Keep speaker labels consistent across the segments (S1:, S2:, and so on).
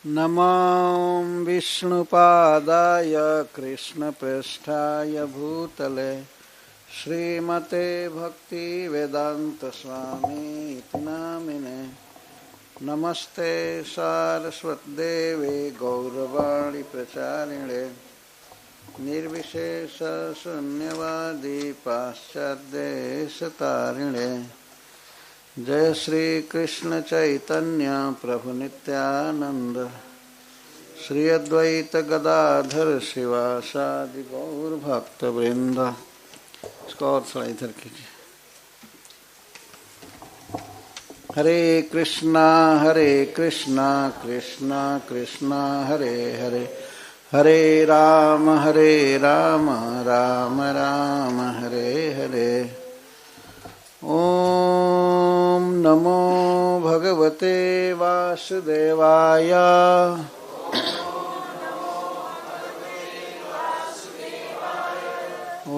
S1: नमो विष्णुपादाय कृष्णप्रेष्ठाय भूतले श्रीमते भक्तिवेदान्तस्वामी नामिने। नमस्ते सारस्वतदेवे गौरवाणी प्रचारिणे निर्विशेषशून्यवादी पाश्चात्यदेशतारिणे। जय श्री कृष्ण चैतन्य प्रभु नित्यानंद श्री अद्वैत गदाधर शिवासादि गौर भक्त वृंद। इसको और थोड़ा इधर कीजिए। हरे कृष्णा कृष्णा कृष्णा हरे हरे, हरे राम राम राम हरे हरे। ओम नमो भगवते वासुदेवाय।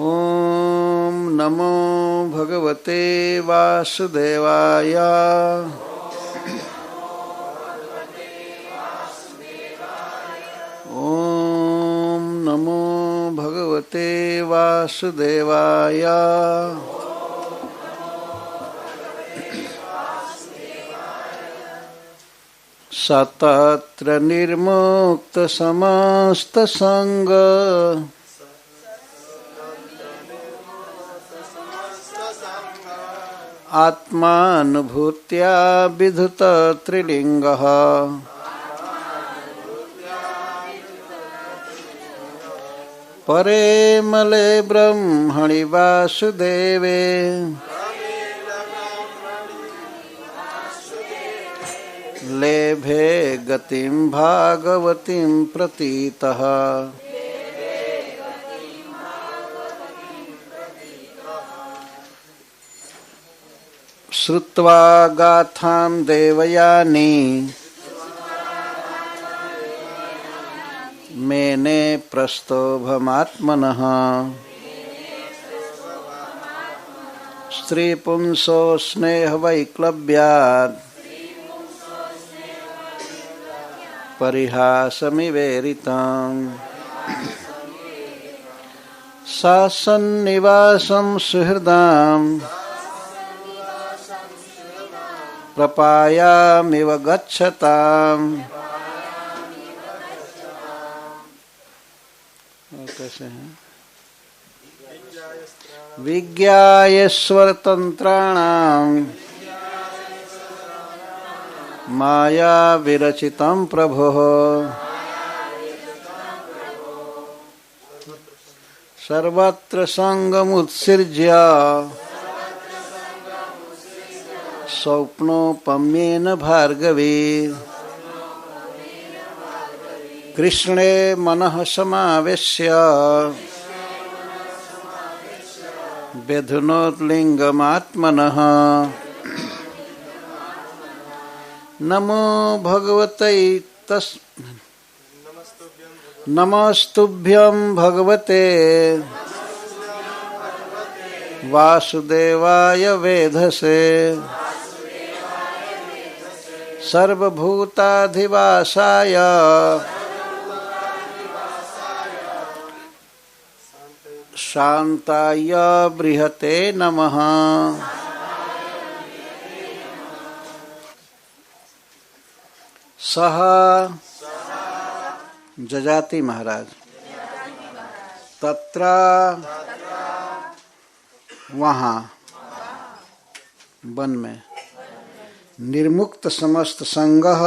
S1: ओम नमो भगवते वासुदेवाय। ओम नमो भगवते वासुदेवाय। सतत्र निर्मुक्त समस्त संग आत्मानुभूत्या विधुत त्रिलिंगः। परे मले ब्रह्मणि वासुदेवे लेभे गतिं भागवतीं प्रतीतः। श्रुत्वा गाथां देवयानी मेने प्रस्तोभमात्मनः। स्त्रीपुंसो स्नेहवैक्लव्यात् परिहासमिवेरितम्। सासन्निवासं सुहृदाम् प्रपायामिव गच्छताम्। कैसे हैं? विज्ञाय स्वतंत्राणाम् माया विरचितं प्रभोः। सर्वत्र संगमुत्सृज्य स्वप्नोपम्येन भार्गवी। कृष्णे मनः समावेश्य व्यधुनोत्लिङ्गमात्मनः। नमो भगवते नमस्तुभ्यं भगवते वासुदेवाय वेधसे। सर्वभूताधिवासाय शान्ताय बृहते नमः। सह जजाति महाराज तत्र वहाँ वन में निर्मुक्त समस्त संगः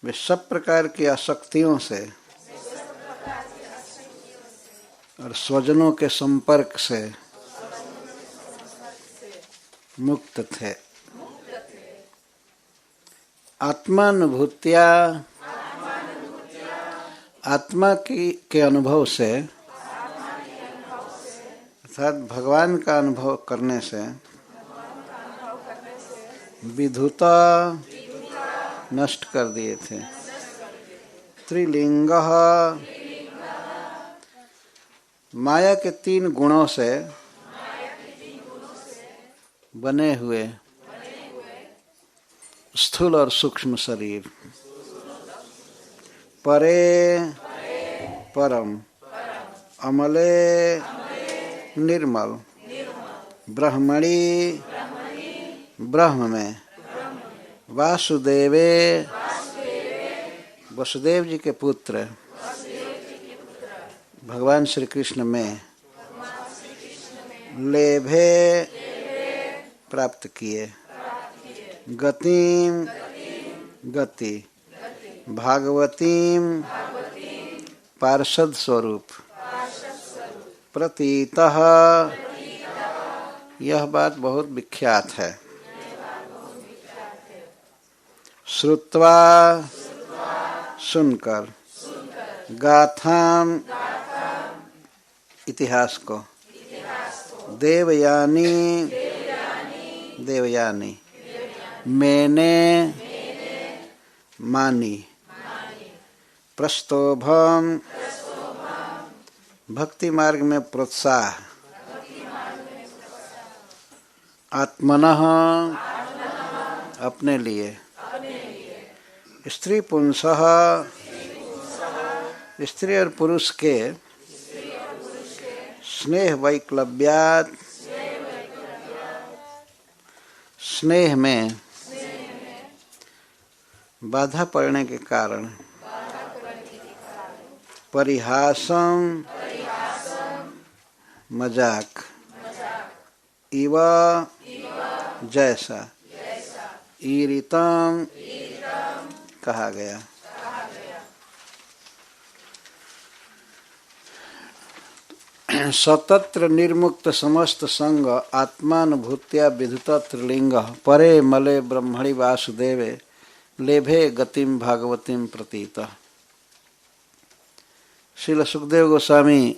S1: वे सब प्रकार की आसक्तियों से और स्वजनों के संपर्क से मुक्त थे। आत्मानुभूत्या आत्मा के अनुभव से अर्थात भगवान का अनुभव करने से विधुता नष्ट कर दिए थे। त्रिलिंगः माया के 3 गुणों से बने हुए स्थूल और सूक्ष्म शरीर, परे परम, अमले निर्मल, ब्रह्मणि ब्रह्म में, वासुदेवे वसुदेव जी के पुत्र भगवान श्री कृष्ण में, लेभे प्राप्त किए, गतिम गति, भागवतीम पार्षद स्वरूप, प्रतीतः यह बात बहुत विख्यात है, श्रुत्वा सुनकर, गाथाम इतिहास को, देवयानी देवयानी, मैंने मानी, प्रस्तोभम भक्ति मार्ग में प्रोत्साह, आत्मनः अपने लिए, स्त्री पुंसः स्त्री और पुरुष के स्नेह वैक्लव्यात् स्नेह में बाधा पड़ने के कारण, परिहासम मजाक, इव जैसा, ईरितम कहा गया। सतत्र निर्मुक्त समस्त संग आत्मानुभूत्या विधुता त्रिलिंग, परे मले ब्रह्मणि वासुदेवे लेभे गतिम भागवतीम प्रतीत। श्रील सुखदेव गोस्वामी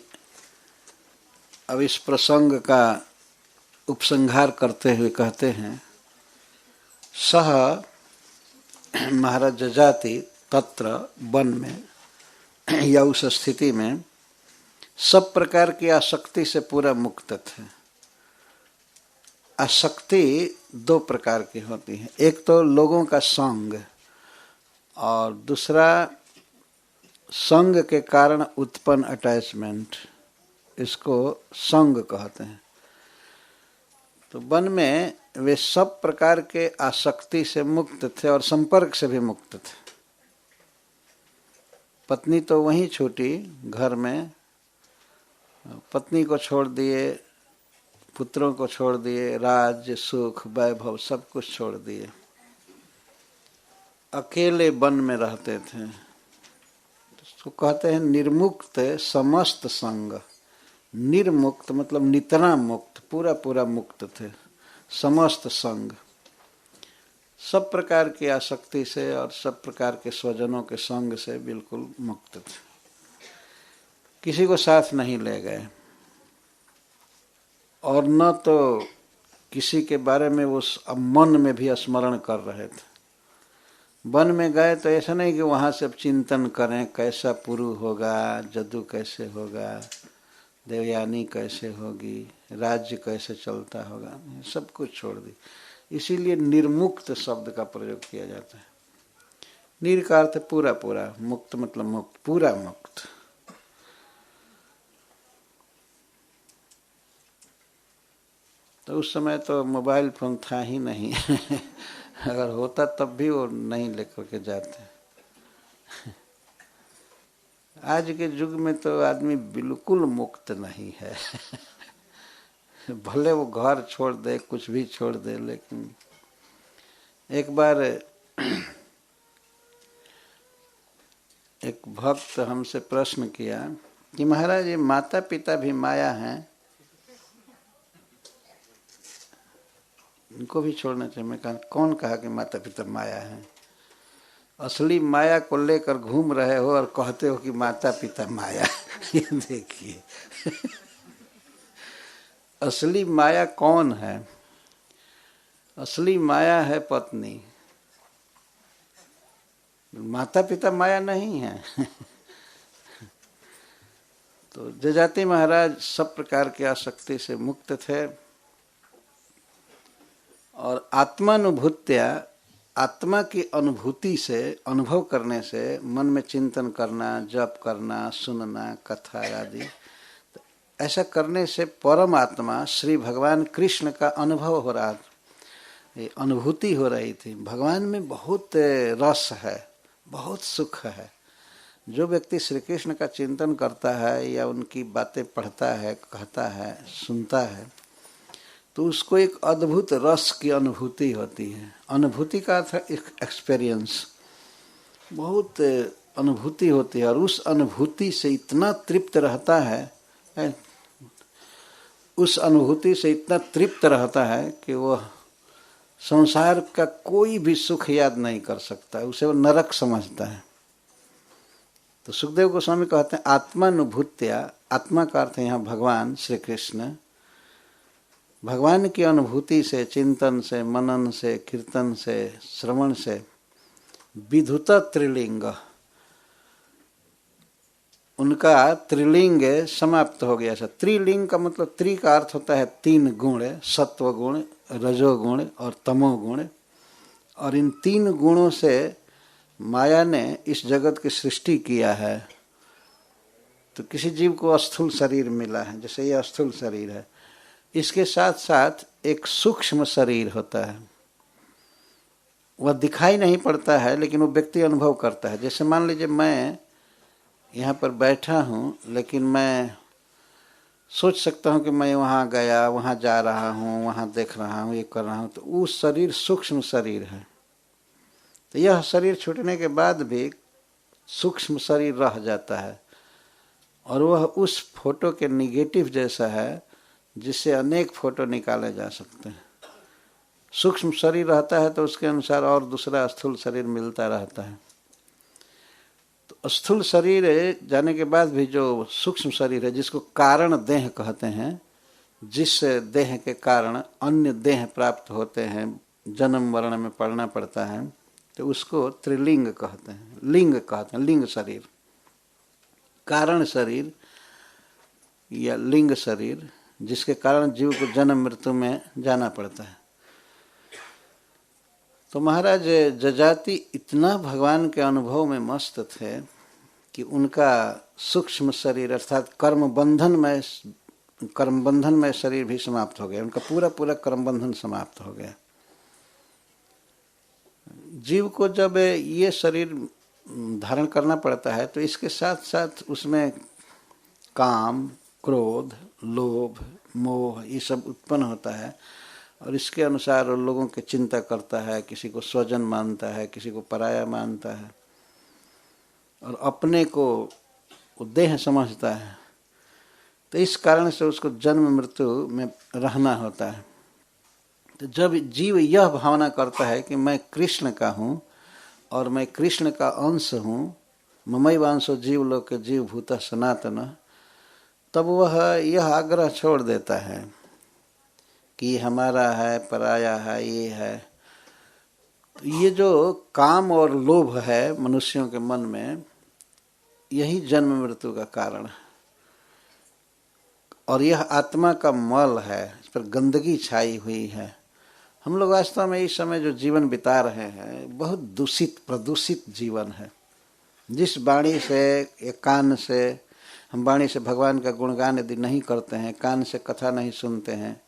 S1: अब इस प्रसंग का उपसंहार करते हुए कहते हैं, सह महाराज जजाति तत्र वन में या उस स्थिति में सब प्रकार की आसक्ति से पूरा मुक्त थे। आसक्ति दो प्रकार की होती है, एक तो लोगों का संग और दूसरा संग के कारण उत्पन्न अटैचमेंट, इसको संग कहते हैं। तो वन में वे सब प्रकार के आसक्ति से मुक्त थे और संपर्क से भी मुक्त थे। पत्नी तो वहीं छूटी घर में, पत्नी को छोड़ दिए, पुत्रों को छोड़ दिए, राज्य सुख वैभव सब कुछ छोड़ दिए, अकेले वन में रहते थे। तो कहते हैं निर्मुक्त समस्त संग, निर्मुक्त मतलब नितना मुक्त, पूरा पूरा मुक्त थे, समस्त संग, सब प्रकार की आसक्ति से और सब प्रकार के स्वजनों के संग से बिल्कुल मुक्त थे। किसी को साथ नहीं ले गए और न तो किसी के बारे में वो मन में भी स्मरण कर रहे थे। वन में गए तो ऐसा नहीं कि वहाँ से चिंतन करें कैसा पुरु होगा, जदू कैसे होगा, देवयानी कैसे होगी, राज्य कैसे चलता होगा, सब कुछ छोड़ दी। इसीलिए निर्मुक्त शब्द का प्रयोग किया जाता है। निर का अर्थ पूरा पूरा, मुक्त मतलब मुक्त, पूरा मुक्त। तो उस समय तो मोबाइल फोन था ही नहीं अगर होता तब भी वो नहीं लेकर के जाते। आज के युग में तो आदमी बिल्कुल मुक्त नहीं है भले वो घर छोड़ दे, कुछ भी छोड़ दे, लेकिन एक बार एक भक्त हमसे प्रश्न किया कि महाराज ये माता पिता भी माया हैं, इनको भी छोड़ना चाहिए। मैं कहा कौन कहा कि माता पिता माया हैं? असली माया को लेकर घूम रहे हो और कहते हो कि माता पिता माया ये देखिए असली माया कौन है? असली माया है पत्नी, माता पिता माया नहीं है तो जजाति महाराज सब प्रकार की आसक्ति से मुक्त थे और आत्मानुभूत्या आत्मा की अनुभूति से, अनुभव करने से, मन में चिंतन करना, जप करना, सुनना, कथा आदि, तो ऐसा करने से परम आत्मा श्री भगवान कृष्ण का अनुभव हो रहा था, ये अनुभूति हो रही थी। भगवान में बहुत रस है, बहुत सुख है। जो व्यक्ति श्री कृष्ण का चिंतन करता है या उनकी बातें पढ़ता है, कहता है, सुनता है, तो उसको एक अद्भुत रस की अनुभूति होती है। अनुभूति का अर्थ है एक्सपीरियंस, बहुत अनुभूति होती है और उस अनुभूति से इतना तृप्त रहता है, उस अनुभूति से इतना तृप्त रहता है कि वह संसार का कोई भी सुख याद नहीं कर सकता, उसे वो नरक समझता है। तो सुखदेव गोस्वामी कहते हैं आत्मानुभूत्या, आत्मा का अर्थ है यहाँ भगवान श्री कृष्ण, भगवान की अनुभूति से, चिंतन से, मनन से, कीर्तन से, श्रवण से विधुत त्रिलिंग, उनका त्रिलिंग समाप्त हो गया। त्रिलिंग का मतलब, त्रि का अर्थ होता है तीन गुण, सत्व गुण, रजोगुण और तमोगुण, और इन तीन गुणों से माया ने इस जगत की सृष्टि किया है। तो किसी जीव को स्थूल शरीर मिला है, जैसे यह स्थूल शरीर है, इसके साथ साथ एक सूक्ष्म शरीर होता है, वह दिखाई नहीं पड़ता है लेकिन वो व्यक्ति अनुभव करता है। जैसे मान लीजिए मैं यहाँ पर बैठा हूँ, लेकिन मैं सोच सकता हूँ कि मैं वहाँ गया, वहाँ जा रहा हूँ, वहाँ देख रहा हूँ, ये कर रहा हूँ, तो वो शरीर सूक्ष्म शरीर है। तो यह शरीर छूटने के बाद भी सूक्ष्म शरीर रह जाता है और वह उस फोटो के निगेटिव जैसा है जिससे अनेक फोटो निकाले जा सकते हैं। सूक्ष्म शरीर रहता है तो उसके अनुसार और दूसरा स्थूल शरीर मिलता रहता है। तो स्थूल शरीर जाने के बाद भी जो सूक्ष्म शरीर है, जिसको कारण देह कहते हैं, जिस देह के कारण अन्य देह प्राप्त होते हैं, जन्म मरण में पड़ना पड़ता है, तो उसको त्रिलिंग कहते हैं, लिंग कहते हैं, लिंग शरीर, कारण शरीर या लिंग शरीर, जिसके कारण जीव को जन्म मृत्यु में जाना पड़ता है। तो महाराज जजाति इतना भगवान के अनुभव में मस्त थे कि उनका सूक्ष्म शरीर अर्थात कर्म बंधन में शरीर भी समाप्त हो गया, उनका पूरा पूरा कर्म बंधन समाप्त हो गया। जीव को जब ये शरीर धारण करना पड़ता है तो इसके साथ साथ उसमें काम, क्रोध, लोभ, मोह ये सब उत्पन्न होता है और इसके अनुसार लोगों की चिंता करता है, किसी को स्वजन मानता है, किसी को पराया मानता है और अपने को देह समझता है। तो इस कारण से उसको जन्म मृत्यु में रहना होता है। तो जब जीव यह भावना करता है कि मैं कृष्ण का हूँ और मैं कृष्ण का अंश हूँ, ममैवांशो जीवलोके जीवभूतः सनातन, तब वह यह आग्रह छोड़ देता है कि हमारा है, पराया है, ये है। तो ये जो काम और लोभ है मनुष्यों के मन में, यही जन्म मृत्यु का कारण है और यह आत्मा का मल है, इस पर गंदगी छाई हुई है। हम लोग वास्तव में इस समय जो जीवन बिता रहे हैं बहुत दूषित प्रदूषित जीवन है। जिस वाणी से या कान से हम वाणी से भगवान का गुणगान यदि नहीं करते हैं, कान से कथा नहीं सुनते हैं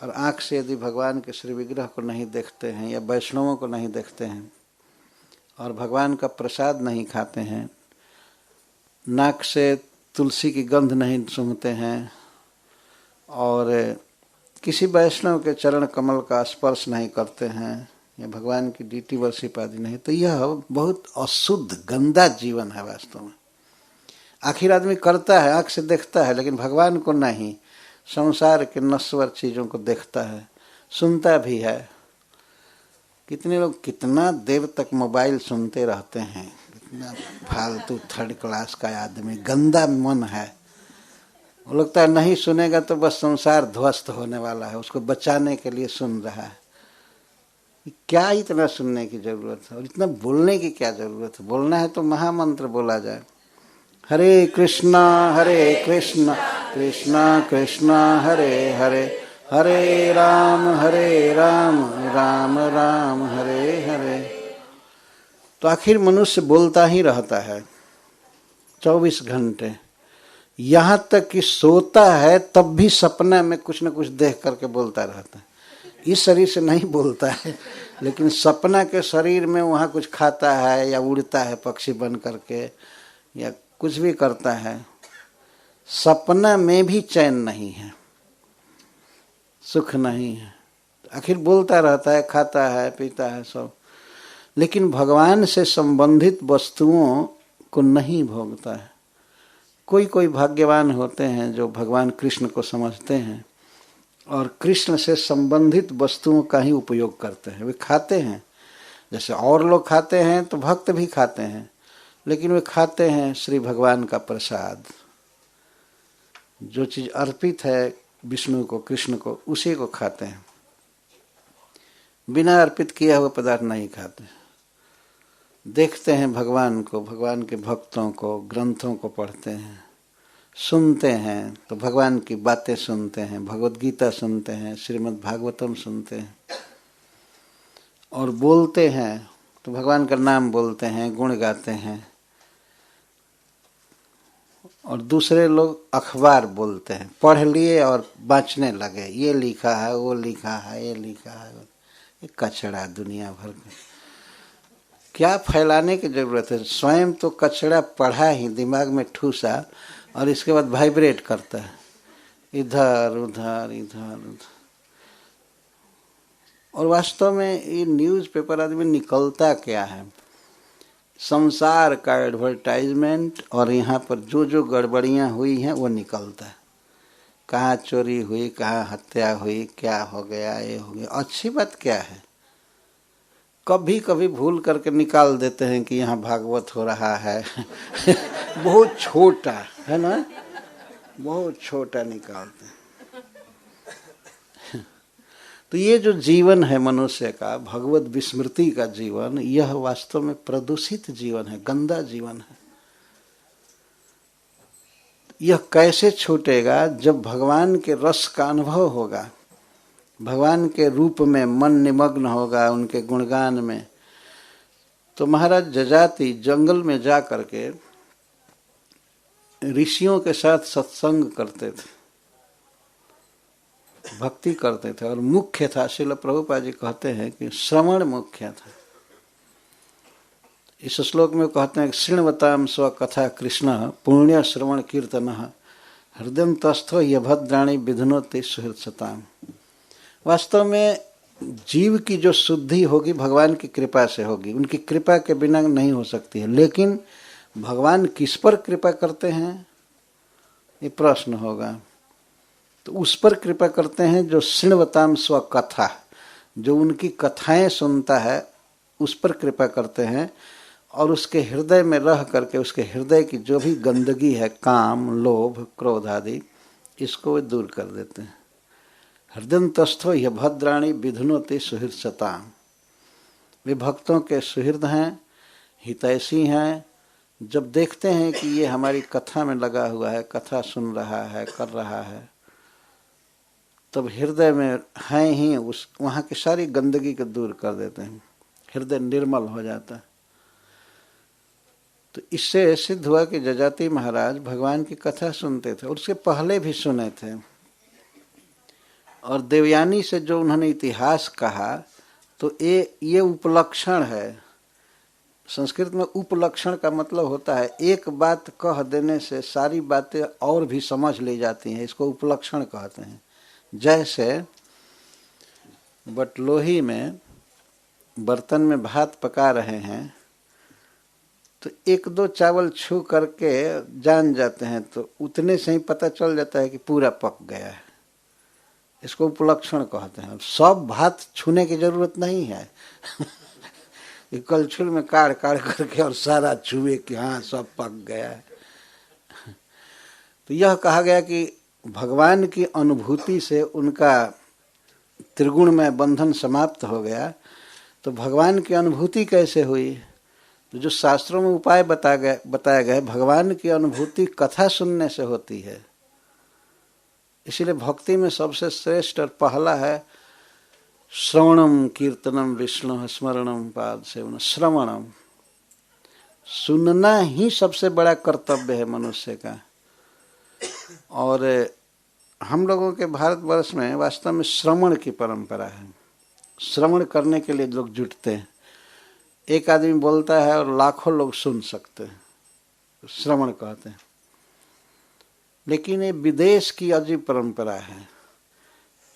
S1: और आँख से यदि भगवान के श्री विग्रह को नहीं देखते हैं या वैष्णवों को नहीं देखते हैं और भगवान का प्रसाद नहीं खाते हैं, नाक से तुलसी की गंध नहीं सूंघते हैं और किसी वैष्णव के चरण कमल का स्पर्श नहीं करते हैं या भगवान की डीटी वर्षिप आदि नहीं, तो यह बहुत अशुद्ध गंदा जीवन है वास्तव में। आखिर आदमी करता है, आँख से देखता है, लेकिन भगवान को नहीं, संसार के नश्वर चीज़ों को देखता है, सुनता भी है। कितने लोग कितना देर तक मोबाइल सुनते रहते हैं, कितना फालतू थर्ड क्लास का आदमी, गंदा मन है। वो लगता है नहीं सुनेगा तो बस संसार ध्वस्त होने वाला है, उसको बचाने के लिए सुन रहा है। क्या इतना सुनने की जरूरत है और इतना बोलने की क्या जरूरत है? बोलना है तो महामंत्र बोला जाए, हरे कृष्णा कृष्णा कृष्णा हरे हरे, हरे राम राम राम हरे हरे। तो आखिर मनुष्य बोलता ही रहता है 24 घंटे, यहाँ तक कि सोता है तब भी सपना में कुछ न कुछ देख करके बोलता रहता है। इस शरीर से नहीं बोलता है, लेकिन सपना के शरीर में वहाँ कुछ खाता है या उड़ता है पक्षी बन करके या कुछ भी करता है। सपना में भी चैन नहीं है, सुख नहीं है। आखिर बोलता रहता है, खाता है, पीता है सब, लेकिन भगवान से संबंधित वस्तुओं को नहीं भोगता है। कोई कोई भाग्यवान होते हैं जो भगवान कृष्ण को समझते हैं और कृष्ण से संबंधित वस्तुओं का ही उपयोग करते हैं। वे खाते हैं जैसे और लोग खाते हैं, तो भक्त भी खाते हैं, लेकिन वे खाते हैं श्री भगवान का प्रसाद। जो चीज़ अर्पित है विष्णु को, कृष्ण को, उसी को खाते हैं। बिना अर्पित किया हुआ पदार्थ नहीं खाते। देखते हैं भगवान को, भगवान के भक्तों को, ग्रंथों को पढ़ते हैं, सुनते हैं तो भगवान की बातें सुनते हैं, भगवद गीता सुनते हैं, श्रीमद् भागवतम सुनते हैं, और बोलते हैं तो भगवान का नाम बोलते हैं, गुण गाते हैं। और दूसरे लोग अखबार बोलते हैं, पढ़ लिए और बाँचने लगे, ये लिखा है, वो लिखा है, ये लिखा है। ये कचड़ा दुनिया भर का, क्या फैलाने की जरूरत है? स्वयं तो कचड़ा पढ़ा ही, दिमाग में ठूसा, और इसके बाद वाइब्रेट करता है इधर उधर इधर उधर। और वास्तव में ये न्यूज़पेपर आदमी निकलता क्या है? संसार का एडवर्टाइजमेंट, और यहाँ पर जो जो गड़बड़ियाँ हुई हैं वो निकलता है। कहाँ चोरी हुई, कहाँ हत्या हुई, क्या हो गया, ये हो गया। अच्छी बात क्या है? कभी कभी भूल करके निकाल देते हैं कि यहाँ भागवत हो रहा है बहुत छोटा है ना, बहुत छोटा निकालते हैं। तो ये जो जीवन है मनुष्य का, भगवत विस्मृति का जीवन, यह वास्तव में प्रदूषित जीवन है, गंदा जीवन है। यह कैसे छूटेगा? जब भगवान के रस का अनुभव होगा, भगवान के रूप में मन निमग्न होगा, उनके गुणगान में। तो महाराज जजाति जंगल में जा करके ऋषियों के साथ सत्संग करते थे, भक्ति करते थे, और मुख्य था, श्रील प्रभुपाद जी कहते हैं कि श्रवण मुख्य था। इस श्लोक में कहते हैं शृण्वताम स्वकथा कृष्ण पुण्य श्रवण कीर्तन हृदय तस्थो यभद्राणी विधुनोति सुहृत्सताम। वास्तव में जीव की जो शुद्धि होगी भगवान की कृपा से होगी, उनकी कृपा के बिना नहीं हो सकती है। लेकिन भगवान किस पर कृपा करते हैं, ये प्रश्न होगा। तो उस पर कृपा करते हैं जो शृण्वताम स्वकथा, जो उनकी कथाएं सुनता है, उस पर कृपा करते हैं, और उसके हृदय में रह करके उसके हृदय की जो भी गंदगी है, काम, लोभ, क्रोध आदि, इसको वे दूर कर देते हैं। हृदय तस्थो यह भद्राणी विधुनोति सुहृत्सताम। वे भक्तों के सुहृद हैं, हितैषी हैं। जब देखते हैं कि ये हमारी कथा में लगा हुआ है, कथा सुन रहा है, कर रहा है, तब हृदय में है ही उस वहाँ की सारी गंदगी को दूर कर देते हैं, हृदय निर्मल हो जाता है। तो इससे सिद्ध हुआ कि जजाति महाराज भगवान की कथा सुनते थे, और उसके पहले भी सुने थे। और देवयानी से जो उन्होंने इतिहास कहा, तो ये उपलक्षण है। संस्कृत में उपलक्षण का मतलब होता है एक बात कह देने से सारी बातें और भी समझ ली जाती हैं, इसको उपलक्षण कहते हैं। जैसे बटलोही में बर्तन में भात पका रहे हैं, तो एक दो चावल छू करके जान जाते हैं, तो उतने से ही पता चल जाता है कि पूरा पक गया है। इसको उपलक्षण कहते हैं। सब भात छूने की जरूरत नहीं है कलछुल में काढ़ करके और सारा छुए कि हाँ सब पक गया है। तो यह कहा गया कि भगवान की अनुभूति से उनका त्रिगुण में बंधन समाप्त हो गया। तो भगवान की अनुभूति कैसे हुई? तो जो शास्त्रों में उपाय बताया गया, भगवान की अनुभूति कथा सुनने से होती है। इसीलिए भक्ति में सबसे श्रेष्ठ और पहला है श्रवणम कीर्तनम विष्णु स्मरणम पाद सेवन। श्रवणम, सुनना ही सबसे बड़ा कर्तव्य है मनुष्य का। और हम लोगों के भारतवर्ष में वास्तव में श्रवण की परंपरा है। श्रवण करने के लिए लोग जुटते हैं। एक आदमी बोलता है और लाखों लोग सुन सकते हैं, श्रवण कहते हैं। लेकिन ये विदेश की अजीब परंपरा है।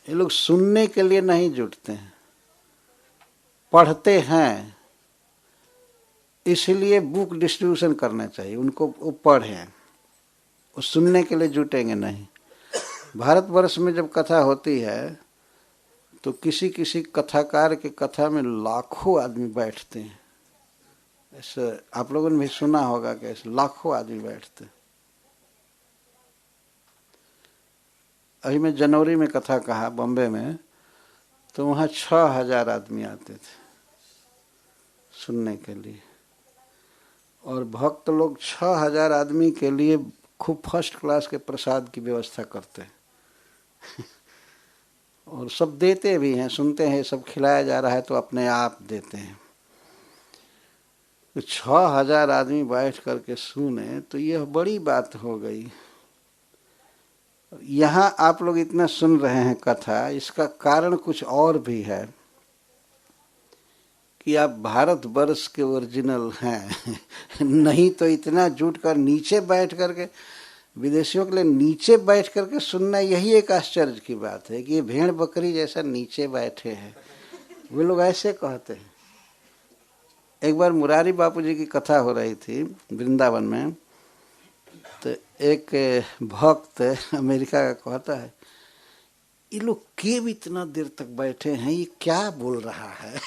S1: ये लोग सुनने के लिए नहीं जुटते हैं, पढ़ते हैं। इसलिए बुक डिस्ट्रीब्यूशन करना चाहिए उनको, वो पढ़ें, वो सुनने के लिए जुटेंगे नहीं। भारतवर्ष में जब कथा होती है तो किसी किसी कथाकार के कथा में लाखों आदमी बैठते हैं। ऐसे आप लोगों ने भी सुना होगा कि ऐसे लाखों आदमी बैठते। अभी मैं जनवरी में कथा कहा बॉम्बे में, तो वहाँ 6000 आदमी आते थे सुनने के लिए। और भक्त लोग 6000 आदमी के लिए खूब फर्स्ट क्लास के प्रसाद की व्यवस्था करते हैं और सब देते भी हैं, सुनते हैं, सब खिलाया जा रहा है तो अपने आप देते हैं। तो 6000 आदमी बैठ करके सुने तो यह बड़ी बात हो गई। यहाँ आप लोग इतना सुन रहे हैं कथा, इसका कारण कुछ और भी है कि आप भारतवर्ष के ओरिजिनल हैं नहीं तो इतना जुट कर नीचे बैठ करके, विदेशियों के लिए नीचे बैठ करके सुनना, यही एक आश्चर्य की बात है कि ये भेड़ बकरी जैसा नीचे बैठे हैं। वे लोग ऐसे कहते हैं। एक बार मुरारी बापूजी की कथा हो रही थी वृंदावन में, तो एक भक्त अमेरिका का कहता है, ये लोग क्यों इतना देर तक बैठे हैं, ये क्या बोल रहा है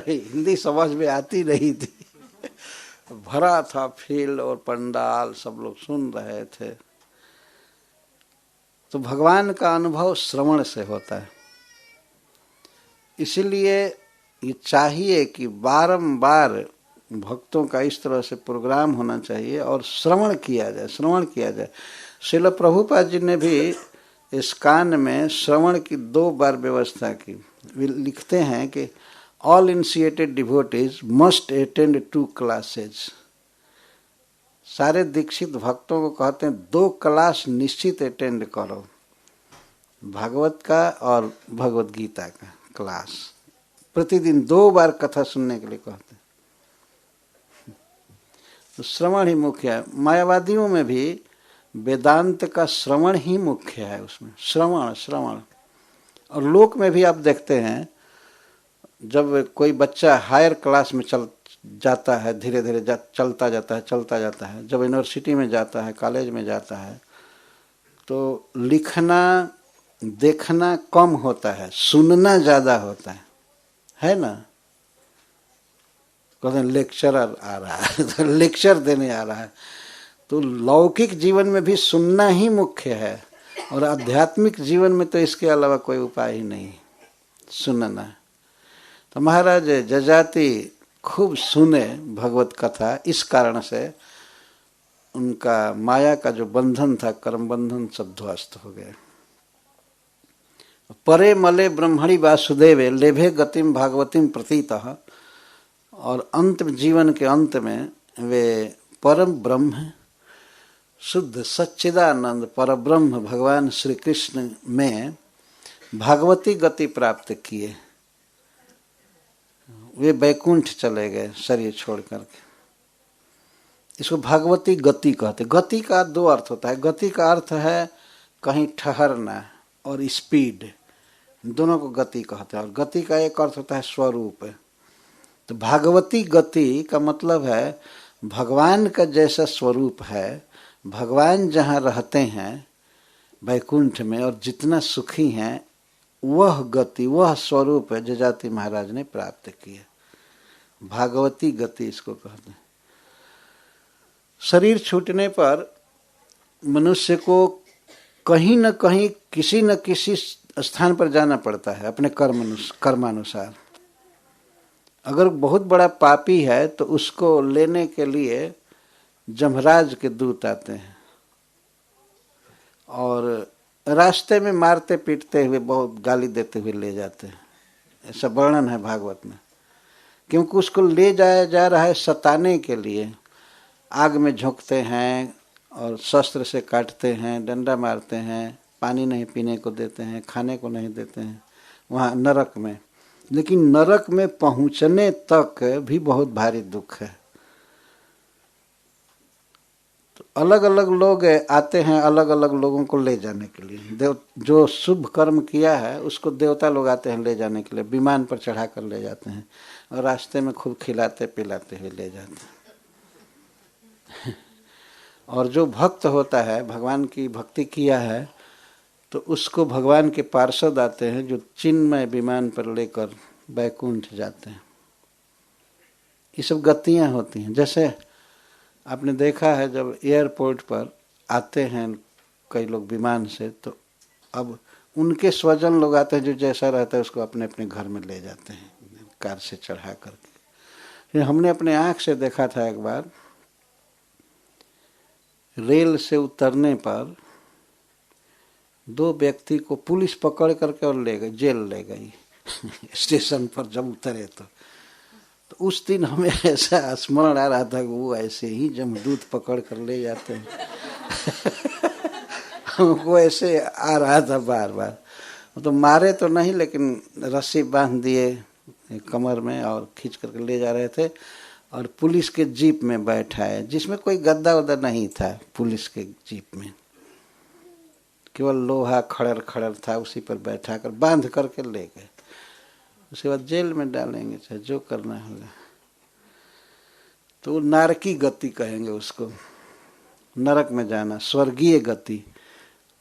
S1: हिंदी समझ में आती नहीं थी। भरा था फील्ड और पंडाल, सब लोग सुन रहे थे। तो भगवान का अनुभव श्रवण से होता है। इसीलिए ये चाहिए कि बारंबार भक्तों का इस तरह से प्रोग्राम होना चाहिए और श्रवण किया जाए, श्रवण किया जाए। श्रील प्रभुपाद जी ने भी इस कान में श्रवण की 2 बार व्यवस्था की। वे लिखते हैं कि all initiated devotees must attend 2 classes. सारे दीक्षित भक्तों को कहते हैं 2 क्लास निश्चित अटेंड करो, भागवत का और भगवत गीता का क्लास। प्रतिदिन 2 बार कथा सुनने के लिए कहते हैं। तो श्रवण ही मुख्य है। मायावादियों में भी वेदांत का श्रवण ही मुख्य है। उसमें श्रवण श्रवण। और लोक में भी आप देखते हैं, जब कोई बच्चा हायर क्लास में चल जाता है, धीरे धीरे चलता जाता है, जब यूनिवर्सिटी में जाता है, कॉलेज में जाता है, तो लिखना देखना कम होता है, सुनना ज़्यादा होता है ना। कहते हैं लेक्चरर आ रहा है तो लेक्चर देने आ रहा है। तो लौकिक जीवन में भी सुनना ही मुख्य है, और आध्यात्मिक जीवन में तो इसके अलावा कोई उपाय ही नहीं, सुनना। तो महाराज जजाति खूब सुने भगवत कथा। इस कारण से उनका माया का जो बंधन था, कर्म बंधन, सब ध्वस्त हो गए। परे मले ब्रह्मणि वासुदेवे लेभे गतिम भागवतीम प्रतीतः। और अंत जीवन के अंत में वे परम ब्रह्म, शुद्ध सच्चिदानंद परब्रह्म भगवान श्री कृष्ण में भागवती गति प्राप्त किए। वे बैकुंठ चले गए शरीर छोड़ करके। इसको भागवती गति कहते। गति का 2 अर्थ होता है। गति का अर्थ है कहीं ठहरना, और स्पीड, दोनों को गति कहते हैं। और गति का एक अर्थ होता है स्वरूप। तो भागवती गति का मतलब है भगवान का जैसा स्वरूप है, भगवान जहाँ रहते हैं बैकुंठ में और जितना सुखी हैं, वह गति, वह स्वरूप है जजाति महाराज ने प्राप्त किया। भागवती गति इसको कहते हैं। शरीर छूटने पर मनुष्य को कहीं न कहीं, किसी न किसी स्थान पर जाना पड़ता है अपने कर्मानुसार। अगर बहुत बड़ा पापी है तो उसको लेने के लिए जमराज के दूत आते हैं। और रास्ते में मारते पीटते हुए, बहुत गाली देते हुए ले जाते हैं। ऐसा वर्णन है भागवत में, क्योंकि उसको ले जाया जा रहा है सताने के लिए। आग में झोंकते हैं और शस्त्र से काटते हैं, डंडा मारते हैं, पानी नहीं पीने को देते हैं, खाने को नहीं देते हैं वहाँ नरक में। लेकिन नरक में पहुँचने तक भी बहुत भारी दुख है। तो अलग अलग लोग आते हैं अलग अलग लोगों को ले जाने के लिए। देव जो शुभ कर्म किया है उसको देवता लोग आते हैं ले जाने के लिए, विमान पर चढ़ा कर ले जाते हैं और रास्ते में खूब खिलाते पिलाते हुए ले जाते हैं। और जो भक्त होता है, भगवान की भक्ति किया है, तो उसको भगवान के पार्षद आते हैं जो चिन्मय विमान पर लेकर बैकुंठ जाते हैं। ये सब गतियाँ होती हैं। जैसे आपने देखा है जब एयरपोर्ट पर आते हैं कई लोग विमान से, तो अब उनके स्वजन लोग आते हैं जो जैसा रहता है उसको अपने अपने घर में ले जाते हैं कार से चढ़ा करके। हमने अपने आँख से देखा था एक बार, रेल से उतरने पर 2 व्यक्ति को पुलिस पकड़ करके और ले गई, जेल ले गई स्टेशन पर जब उतरे तो उस दिन हमें ऐसा स्मरण आ रहा था कि वो ऐसे ही जमदूत पकड़ कर ले जाते हैं हमको ऐसे आ रहा था बार बार। तो मारे तो नहीं, लेकिन रस्सी बांध दिए कमर में और खींच करके ले जा रहे थे और पुलिस के जीप में बैठाए, जिसमें कोई गद्दा वद्दा नहीं था। पुलिस के जीप में केवल लोहा खड़र खड़र था, उसी पर बैठा कर बांध करके ले गए। उसके बाद जेल में डालेंगे, चाहे जो करना होगा। तो नारकी गति कहेंगे उसको, नरक में जाना, स्वर्गीय गति।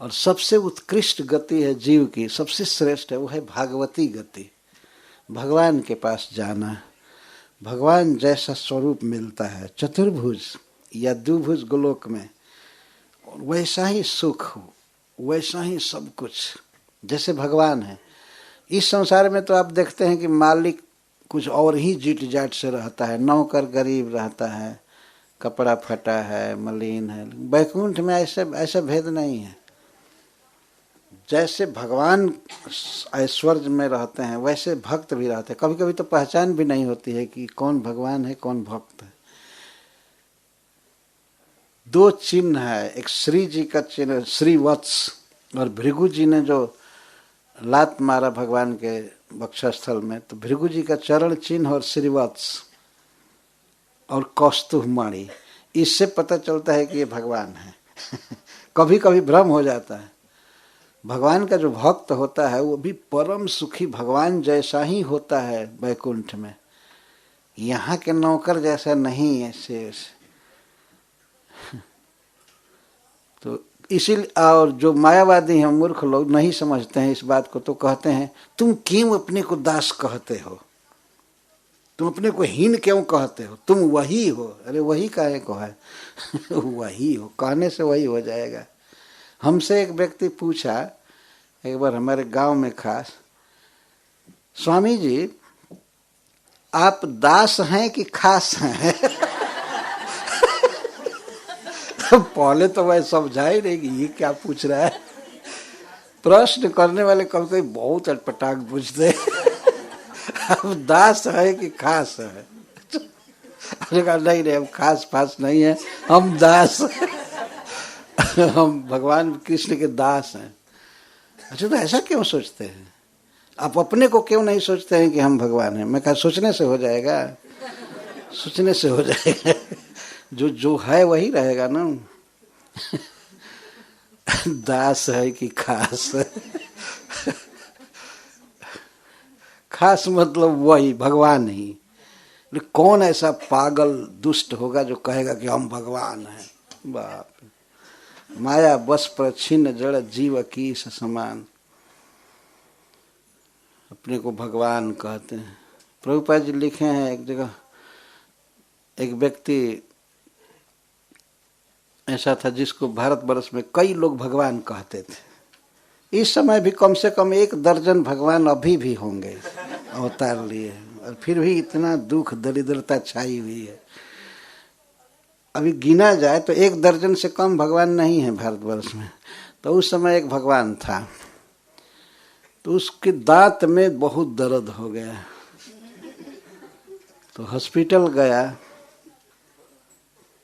S1: और सबसे उत्कृष्ट गति है जीव की, सबसे श्रेष्ठ है, वो है भागवती गति, भगवान के पास जाना। भगवान जैसा स्वरूप मिलता है चतुर्भुज या द्विभुज गोलोक में, वैसा ही सुख, वैसा ही सब कुछ जैसे भगवान है। इस संसार में तो आप देखते हैं कि मालिक कुछ और ही जीट जाट से रहता है, नौकर गरीब रहता है, कपड़ा फटा है, मलिन है। वैकुंठ में ऐसा भेद नहीं है। जैसे भगवान ऐश्वर्य में रहते हैं वैसे भक्त भी रहते हैं। कभी कभी तो पहचान भी नहीं होती है कि कौन भगवान है कौन भक्त है। 2 चिन्ह है, एक श्री जी का चिन्ह श्रीवत्स, और भृगु जी ने जो लात मारा भगवान के वक्षस्थल में, तो भृगु जी का चरण चिन्ह और श्रीवत्स और कौस्तुभ मणि, इससे पता चलता है कि ये भगवान है कभी कभी भ्रम हो जाता है। भगवान का जो भक्त होता है वो भी परम सुखी भगवान जैसा ही होता है वैकुंठ में, यहाँ के नौकर जैसा नहीं ऐसे। तो इसीलिए, और जो मायावादी हैं मूर्ख लोग नहीं समझते हैं इस बात को, तो कहते हैं तुम क्यों अपने को दास कहते हो, तुम अपने को हीन क्यों कहते हो, तुम वही हो। अरे वही काहे को है वही हो, कहने से वही हो जाएगा। हमसे एक व्यक्ति पूछा एक बार हमारे गांव में खास, स्वामी जी आप दास हैं कि खास हैं पहले तो मैं समझा ही नहीं कि ये क्या पूछ रहा है। प्रश्न करने वाले कभी कभी बहुत अटपटाक पूछते आप दास है कि खास है। हमने कहा नहीं हम खास फास नहीं है, हम दास हम भगवान कृष्ण के दास हैं। अच्छा तो ऐसा क्यों सोचते हैं आप, अपने को क्यों नहीं सोचते हैं कि हम भगवान हैं। मैं कहा सोचने से हो जाएगा, सोचने से हो जाएगा, जो है वही रहेगा ना दास है कि खास है खास मतलब वही भगवान ही। कौन ऐसा पागल दुष्ट होगा जो कहेगा कि हम भगवान हैं। बाप, माया बस पर छिन्न जड़ जीव की समान, अपने को भगवान कहते हैं। प्रभुपाद जी लिखे हैं एक जगह, एक व्यक्ति ऐसा था जिसको भारतवर्ष में कई लोग भगवान कहते थे। इस समय भी कम से कम 1 दर्जन भगवान अभी भी होंगे अवतार लिए, और फिर भी इतना दुख दरिद्रता छाई हुई है। अभी गिना जाए तो 1 दर्जन से कम भगवान नहीं है भारतवर्ष में। तो उस समय एक भगवान था, तो उसके दांत में बहुत दर्द हो गया, तो हॉस्पिटल गया।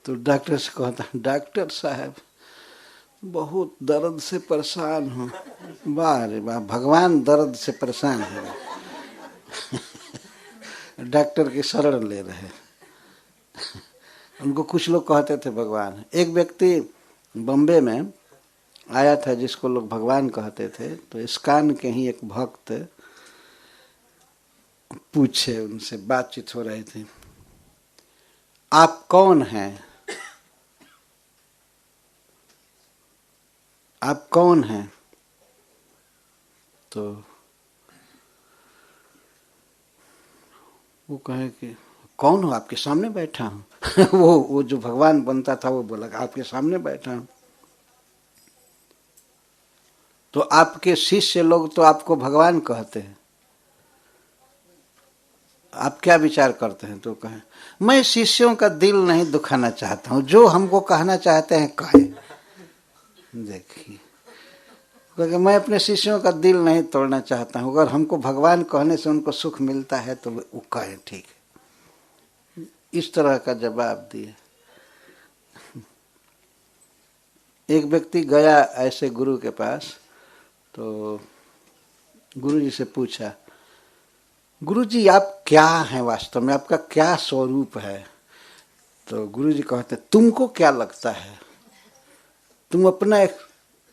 S1: तो डॉक्टर से कहता, डॉक्टर साहब बहुत दर्द से परेशान हूँ। वाह रे वाह, भगवान दर्द से परेशान है। डॉक्टर की शरण ले रहे। उनको कुछ लोग कहते थे भगवान। एक व्यक्ति बॉम्बे में आया था जिसको लोग भगवान कहते थे, तो इस्कान के ही एक भक्त पूछे, उनसे बातचीत हो रही थी, आप कौन हैं? आप कौन हैं? तो वो कहे कि कौन हो? आपके सामने बैठा हूं। वो जो भगवान बनता था वो बोला आपके सामने बैठा हूं। तो आपके शिष्य लोग तो आपको भगवान कहते हैं, आप क्या विचार करते हैं? तो कहें मैं शिष्यों का दिल नहीं दुखाना चाहता हूं, जो हमको कहना चाहते हैं कहें। देखिए, क्योंकि मैं अपने शिष्यों का दिल नहीं तोड़ना चाहता हूं, अगर हमको भगवान कहने से उनको सुख मिलता है तो वो कहें, ठीक है। इस तरह का जवाब दिए। एक व्यक्ति गया ऐसे गुरु के पास, तो गुरु जी से पूछा, गुरु जी आप क्या हैं वास्तव में, आपका क्या स्वरूप है? तो गुरु जी कहते, तुमको क्या लगता है? तुम अपना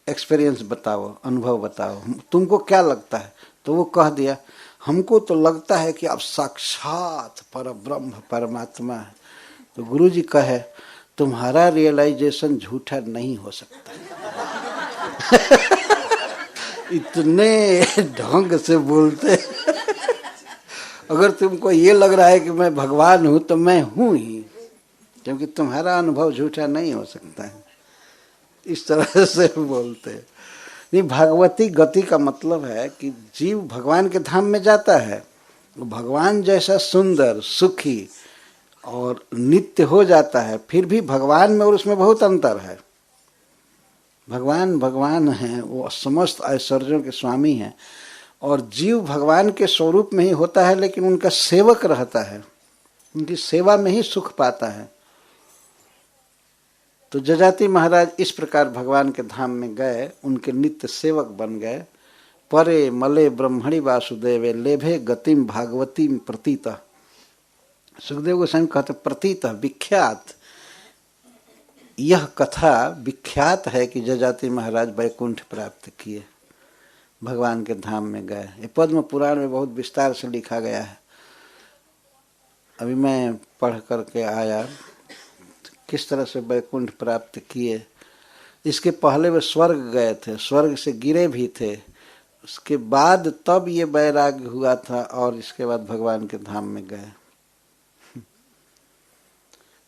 S1: एक्सपीरियंस बताओ, अनुभव बताओ, तुमको क्या लगता है? तो वो कह दिया, हमको तो लगता है कि आप साक्षात परब्रह्म परमात्मा है। तो गुरु जी कहे, तुम्हारा रियलाइजेशन झूठा नहीं हो सकता। इतने ढंग से बोलते। अगर तुमको ये लग रहा है कि मैं भगवान हूं तो मैं हूं ही, क्योंकि तुम्हारा अनुभव झूठा नहीं हो सकता है। इस तरह से बोलते। नहीं, भागवती गति का मतलब है कि जीव भगवान के धाम में जाता है, भगवान जैसा सुंदर सुखी और नित्य हो जाता है, फिर भी भगवान में और उसमें बहुत अंतर है। भगवान भगवान हैं, वो समस्त ऐश्वर्यों के स्वामी हैं, और जीव भगवान के स्वरूप में ही होता है, लेकिन उनका सेवक रहता है, उनकी सेवा में ही सुख पाता है। तो जजाति महाराज इस प्रकार भगवान के धाम में गए, उनके नित्य सेवक बन गए। परे मले ब्रह्मणि वासुदेवे लेभे गतिम भागवतीम प्रतीतः। सुखदेव गोस्वामी कहते प्रतीतः विख्यात, यह कथा विख्यात है कि जजाति महाराज वैकुंठ प्राप्त किए, भगवान के धाम में गए। ये पद्म पुराण में बहुत विस्तार से लिखा गया है। अभी मैं पढ़ करके आया किस तरह से वैकुंठ प्राप्त किए। इसके पहले वे स्वर्ग गए थे, स्वर्ग से गिरे भी थे, उसके बाद तब ये वैराग्य हुआ था, और इसके बाद भगवान के धाम में गए।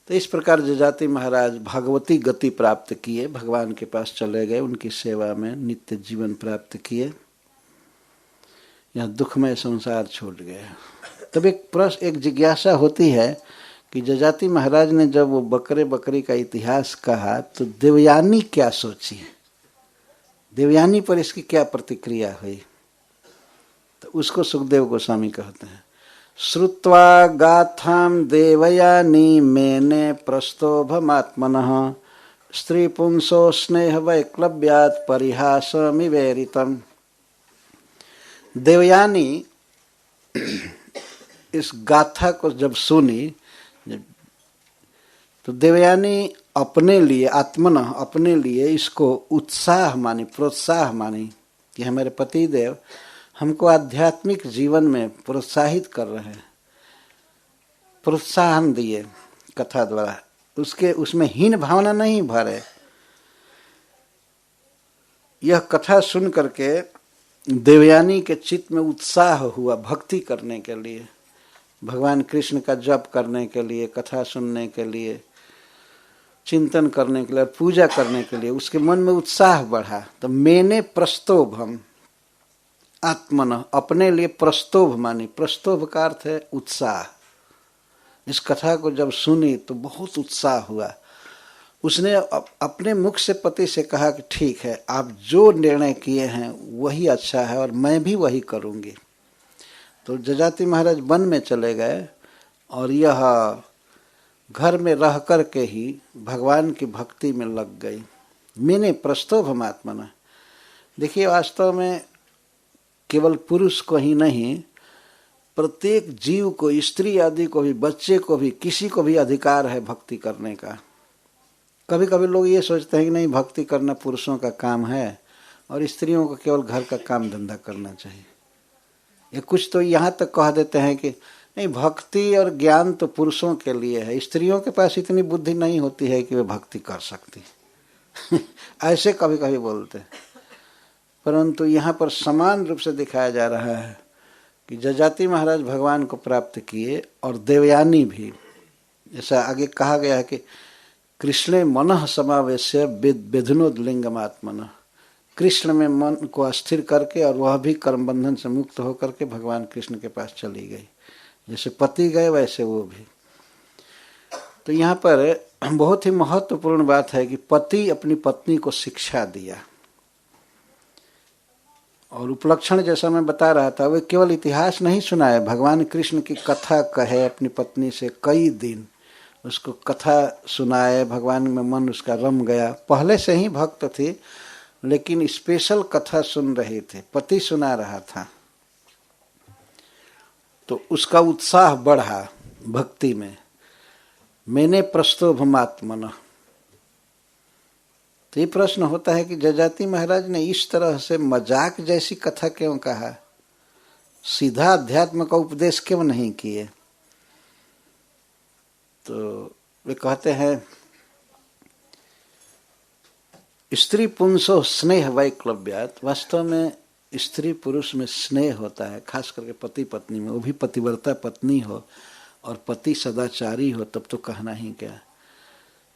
S1: तो इस प्रकार जजाति महाराज भगवती गति प्राप्त किए, भगवान के पास चले गए, उनकी सेवा में नित्य जीवन प्राप्त किए, यहाँ दुखमय संसार छूट गया। तब एक प्रश्न, एक जिज्ञासा होती है कि जजाति महाराज ने जब वो बकरे बकरी का इतिहास कहा तो देवयानी क्या सोची, देवयानी पर इसकी क्या प्रतिक्रिया हुई? तो उसको सुखदेव गोस्वामी कहते हैं, श्रुत्वा गाथाम देवयानी मेने प्रस्तोभमात्मनः स्त्री पुंसो स्नेह वैक्लव्यात् परिहासमिवेरितम्। देवयानी इस गाथा को जब सुनी, तो देवयानी अपने लिए आत्मनः अपने लिए इसको उत्साह मानी, प्रोत्साह मानी कि हमारे पति देव हमको आध्यात्मिक जीवन में प्रोत्साहित कर रहे हैं, प्रोत्साहन दिए कथा द्वारा, उसमें हीन भावना नहीं भरे। यह कथा सुन करके देवयानी के चित्त में उत्साह हुआ भक्ति करने के लिए, भगवान कृष्ण का जप करने के लिए, कथा सुनने के लिए, चिंतन करने के लिए, पूजा करने के लिए उसके मन में उत्साह बढ़ा। तो मैंने प्रस्तोभम आत्मन, अपने लिए प्रस्तोभ मानी, प्रस्तोभ का अर्थ है उत्साह। इस कथा को जब सुनी तो बहुत उत्साह हुआ, उसने अपने मुख से पति से कहा कि ठीक है, आप जो निर्णय किए हैं वही अच्छा है और मैं भी वही करूंगी। तो जजाति महाराज वन में चले गए और यह घर में रह कर के ही भगवान की भक्ति में लग गई। मेने प्रस्तोभमात्मना। देखिए, वास्तव में केवल पुरुष को ही नहीं, प्रत्येक जीव को, स्त्री आदि को भी, बच्चे को भी, किसी को भी अधिकार है भक्ति करने का। कभी कभी लोग ये सोचते हैं कि नहीं, भक्ति करना पुरुषों का काम है और स्त्रियों को केवल घर का काम धंधा करना चाहिए। ये कुछ तो यहाँ तक कह देते हैं कि नहीं, भक्ति और ज्ञान तो पुरुषों के लिए है, स्त्रियों के पास इतनी बुद्धि नहीं होती है कि वे भक्ति कर सकती ऐसे कभी कभी बोलते हैं। परंतु यहाँ पर समान रूप से दिखाया जा रहा है कि जजाति महाराज भगवान को प्राप्त किए और देवयानी भी। जैसा आगे कहा गया है कि कृष्णे मनः समावेश्य विधुनोद्लिंगमात्मनः। कृष्ण में मन को स्थिर करके और वह भी कर्म बंधन से मुक्त होकर के भगवान कृष्ण के पास चली गई। जैसे पति गए वैसे वो भी। तो यहाँ पर बहुत ही महत्वपूर्ण बात है कि पति अपनी पत्नी को शिक्षा दिया। और उपलक्षण जैसा मैं बता रहा था, वे केवल इतिहास नहीं सुनाए, भगवान कृष्ण की कथा कहे अपनी पत्नी से, कई दिन उसको कथा सुनाए। भगवान में मन उसका रम गया। पहले से ही भक्त थी लेकिन स्पेशल कथा सुन रहे थे, पति सुना रहा था, तो उसका उत्साह बढ़ा भक्ति में। मैंने प्रस्तोभमात्मनः। तो ये प्रश्न होता है कि जजाति महाराज ने इस तरह से मजाक जैसी कथा क्यों कहा, सीधा अध्यात्म का उपदेश क्यों नहीं किए। तो वे कहते हैं, स्त्री पुंसो स्नेह वैक्लव्यात्। वास्तव में स्त्री पुरुष में स्नेह होता है, खास करके पति पत्नी में, वो भी पतिव्रता पत्नी हो और पति सदाचारी हो, तब तो कहना ही क्या।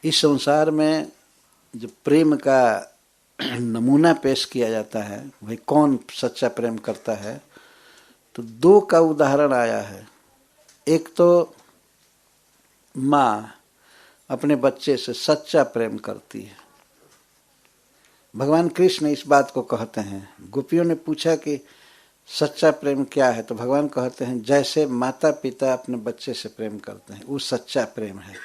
S1: इस संसार में जो प्रेम का नमूना पेश किया जाता है, भाई कौन सच्चा प्रेम करता है, तो दो का उदाहरण आया है। एक तो माँ अपने बच्चे से सच्चा प्रेम करती है। भगवान कृष्ण इस बात को कहते हैं। गोपियों ने पूछा कि सच्चा प्रेम क्या है, तो भगवान कहते हैं जैसे माता पिता अपने बच्चे से प्रेम करते हैं, वो सच्चा प्रेम है।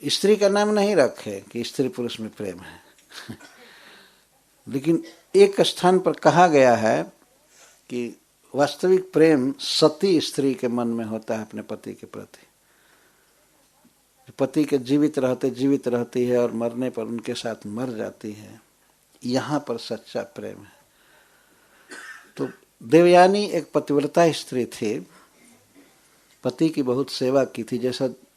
S1: स्त्री का नाम नहीं रखे कि स्त्री पुरुष में प्रेम है लेकिन एक स्थान पर कहा गया है कि वास्तविक प्रेम सती स्त्री के मन में होता है अपने पति के प्रति। पति के जीवित रहती है और मरने पर उनके साथ मर जाती है, यहाँ पर सच्चा प्रेम है। तो देवयानी एक पतिव्रता स्त्री थी, पति की बहुत सेवा की थी।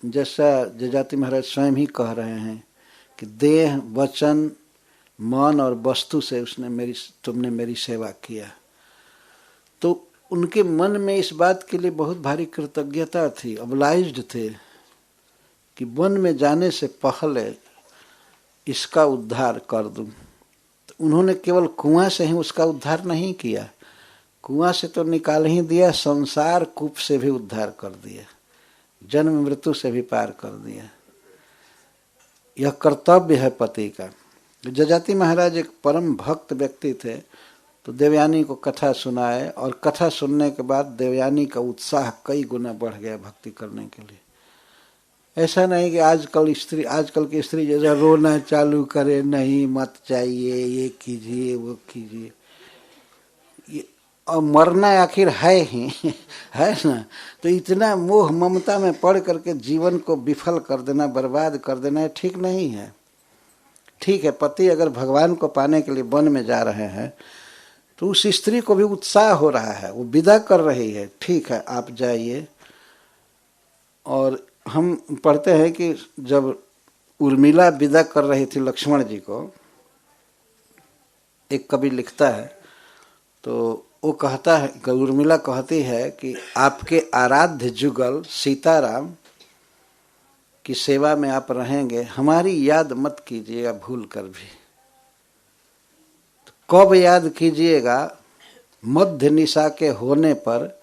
S1: जैसा जजाति महाराज स्वयं ही कह रहे हैं कि देह वचन मन और वस्तु से तुमने मेरी सेवा किया। तो उनके मन में इस बात के लिए बहुत भारी कृतज्ञता थी, ऑब्लाइज्ड थे कि वन में जाने से पहले इसका उद्धार कर दूं। तो उन्होंने केवल कुआं से ही उसका उद्धार नहीं किया, कुआं से तो निकाल ही दिया, संसार कूप से भी उद्धार कर दिया, जन्म मृत्यु से भी पार कर दिया। यह कर्तव्य है पति का। जजाति महाराज एक परम भक्त व्यक्ति थे, तो देवयानी को कथा सुनाए और कथा सुनने के बाद देवयानी का उत्साह कई गुना बढ़ गया भक्ति करने के लिए। ऐसा नहीं कि आजकल की स्त्री जैसा रोना चालू करे, नहीं मत चाहिए, ये कीजिए वो कीजिए, और मरना आखिर है ही है ना। तो इतना मोह ममता में पड़ करके जीवन को विफल कर देना, बर्बाद कर देना ठीक नहीं है। ठीक है, पति अगर भगवान को पाने के लिए वन में जा रहे हैं तो उस स्त्री को भी उत्साह हो रहा है, वो विदा कर रही है, ठीक है आप जाइए। और हम पढ़ते हैं कि जब उर्मिला विदा कर रही थी लक्ष्मण जी को, एक कवि लिखता है तो वो कहता है, उर्मिला कहती है कि आपके आराध्य जुगल सीताराम की सेवा में आप रहेंगे, हमारी याद मत कीजिएगा भूल कर भी। तो कब याद कीजिएगा? मध्य निशा के होने पर,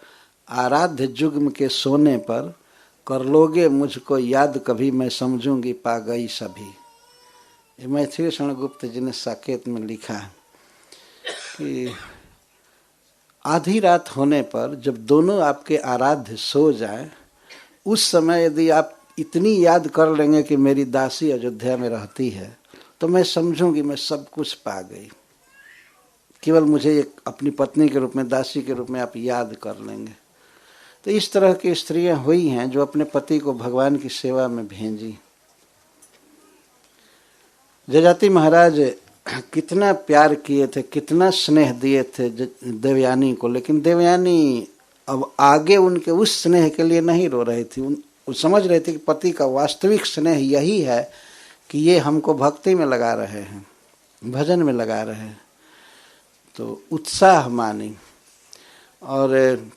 S1: आराध्य जुग्म के सोने पर, कर लोगे मुझको याद कभी, मैं समझूंगी पा गई सभी। मैथिली शरण गुप्त जी ने साकेत में लिखा कि आधी रात होने पर जब दोनों आपके आराध्य सो जाए, उस समय यदि आप इतनी याद कर लेंगे कि मेरी दासी अयोध्या में रहती है, तो मैं समझूंगी मैं सब कुछ पा गई। केवल मुझे एक अपनी पत्नी के रूप में, दासी के रूप में आप याद कर लेंगे। तो इस तरह की स्त्रियां हुई हैं जो अपने पति को भगवान की सेवा में भेजी। जजाति महाराज कितना प्यार किए थे, कितना स्नेह दिए थे देवयानी को, लेकिन देवयानी अब आगे उनके उस स्नेह के लिए नहीं रो रही थी। वो समझ रहे थे कि पति का वास्तविक स्नेह यही है कि ये हमको भक्ति में लगा रहे हैं, भजन में लगा रहे हैं। तो उत्साह मानी। और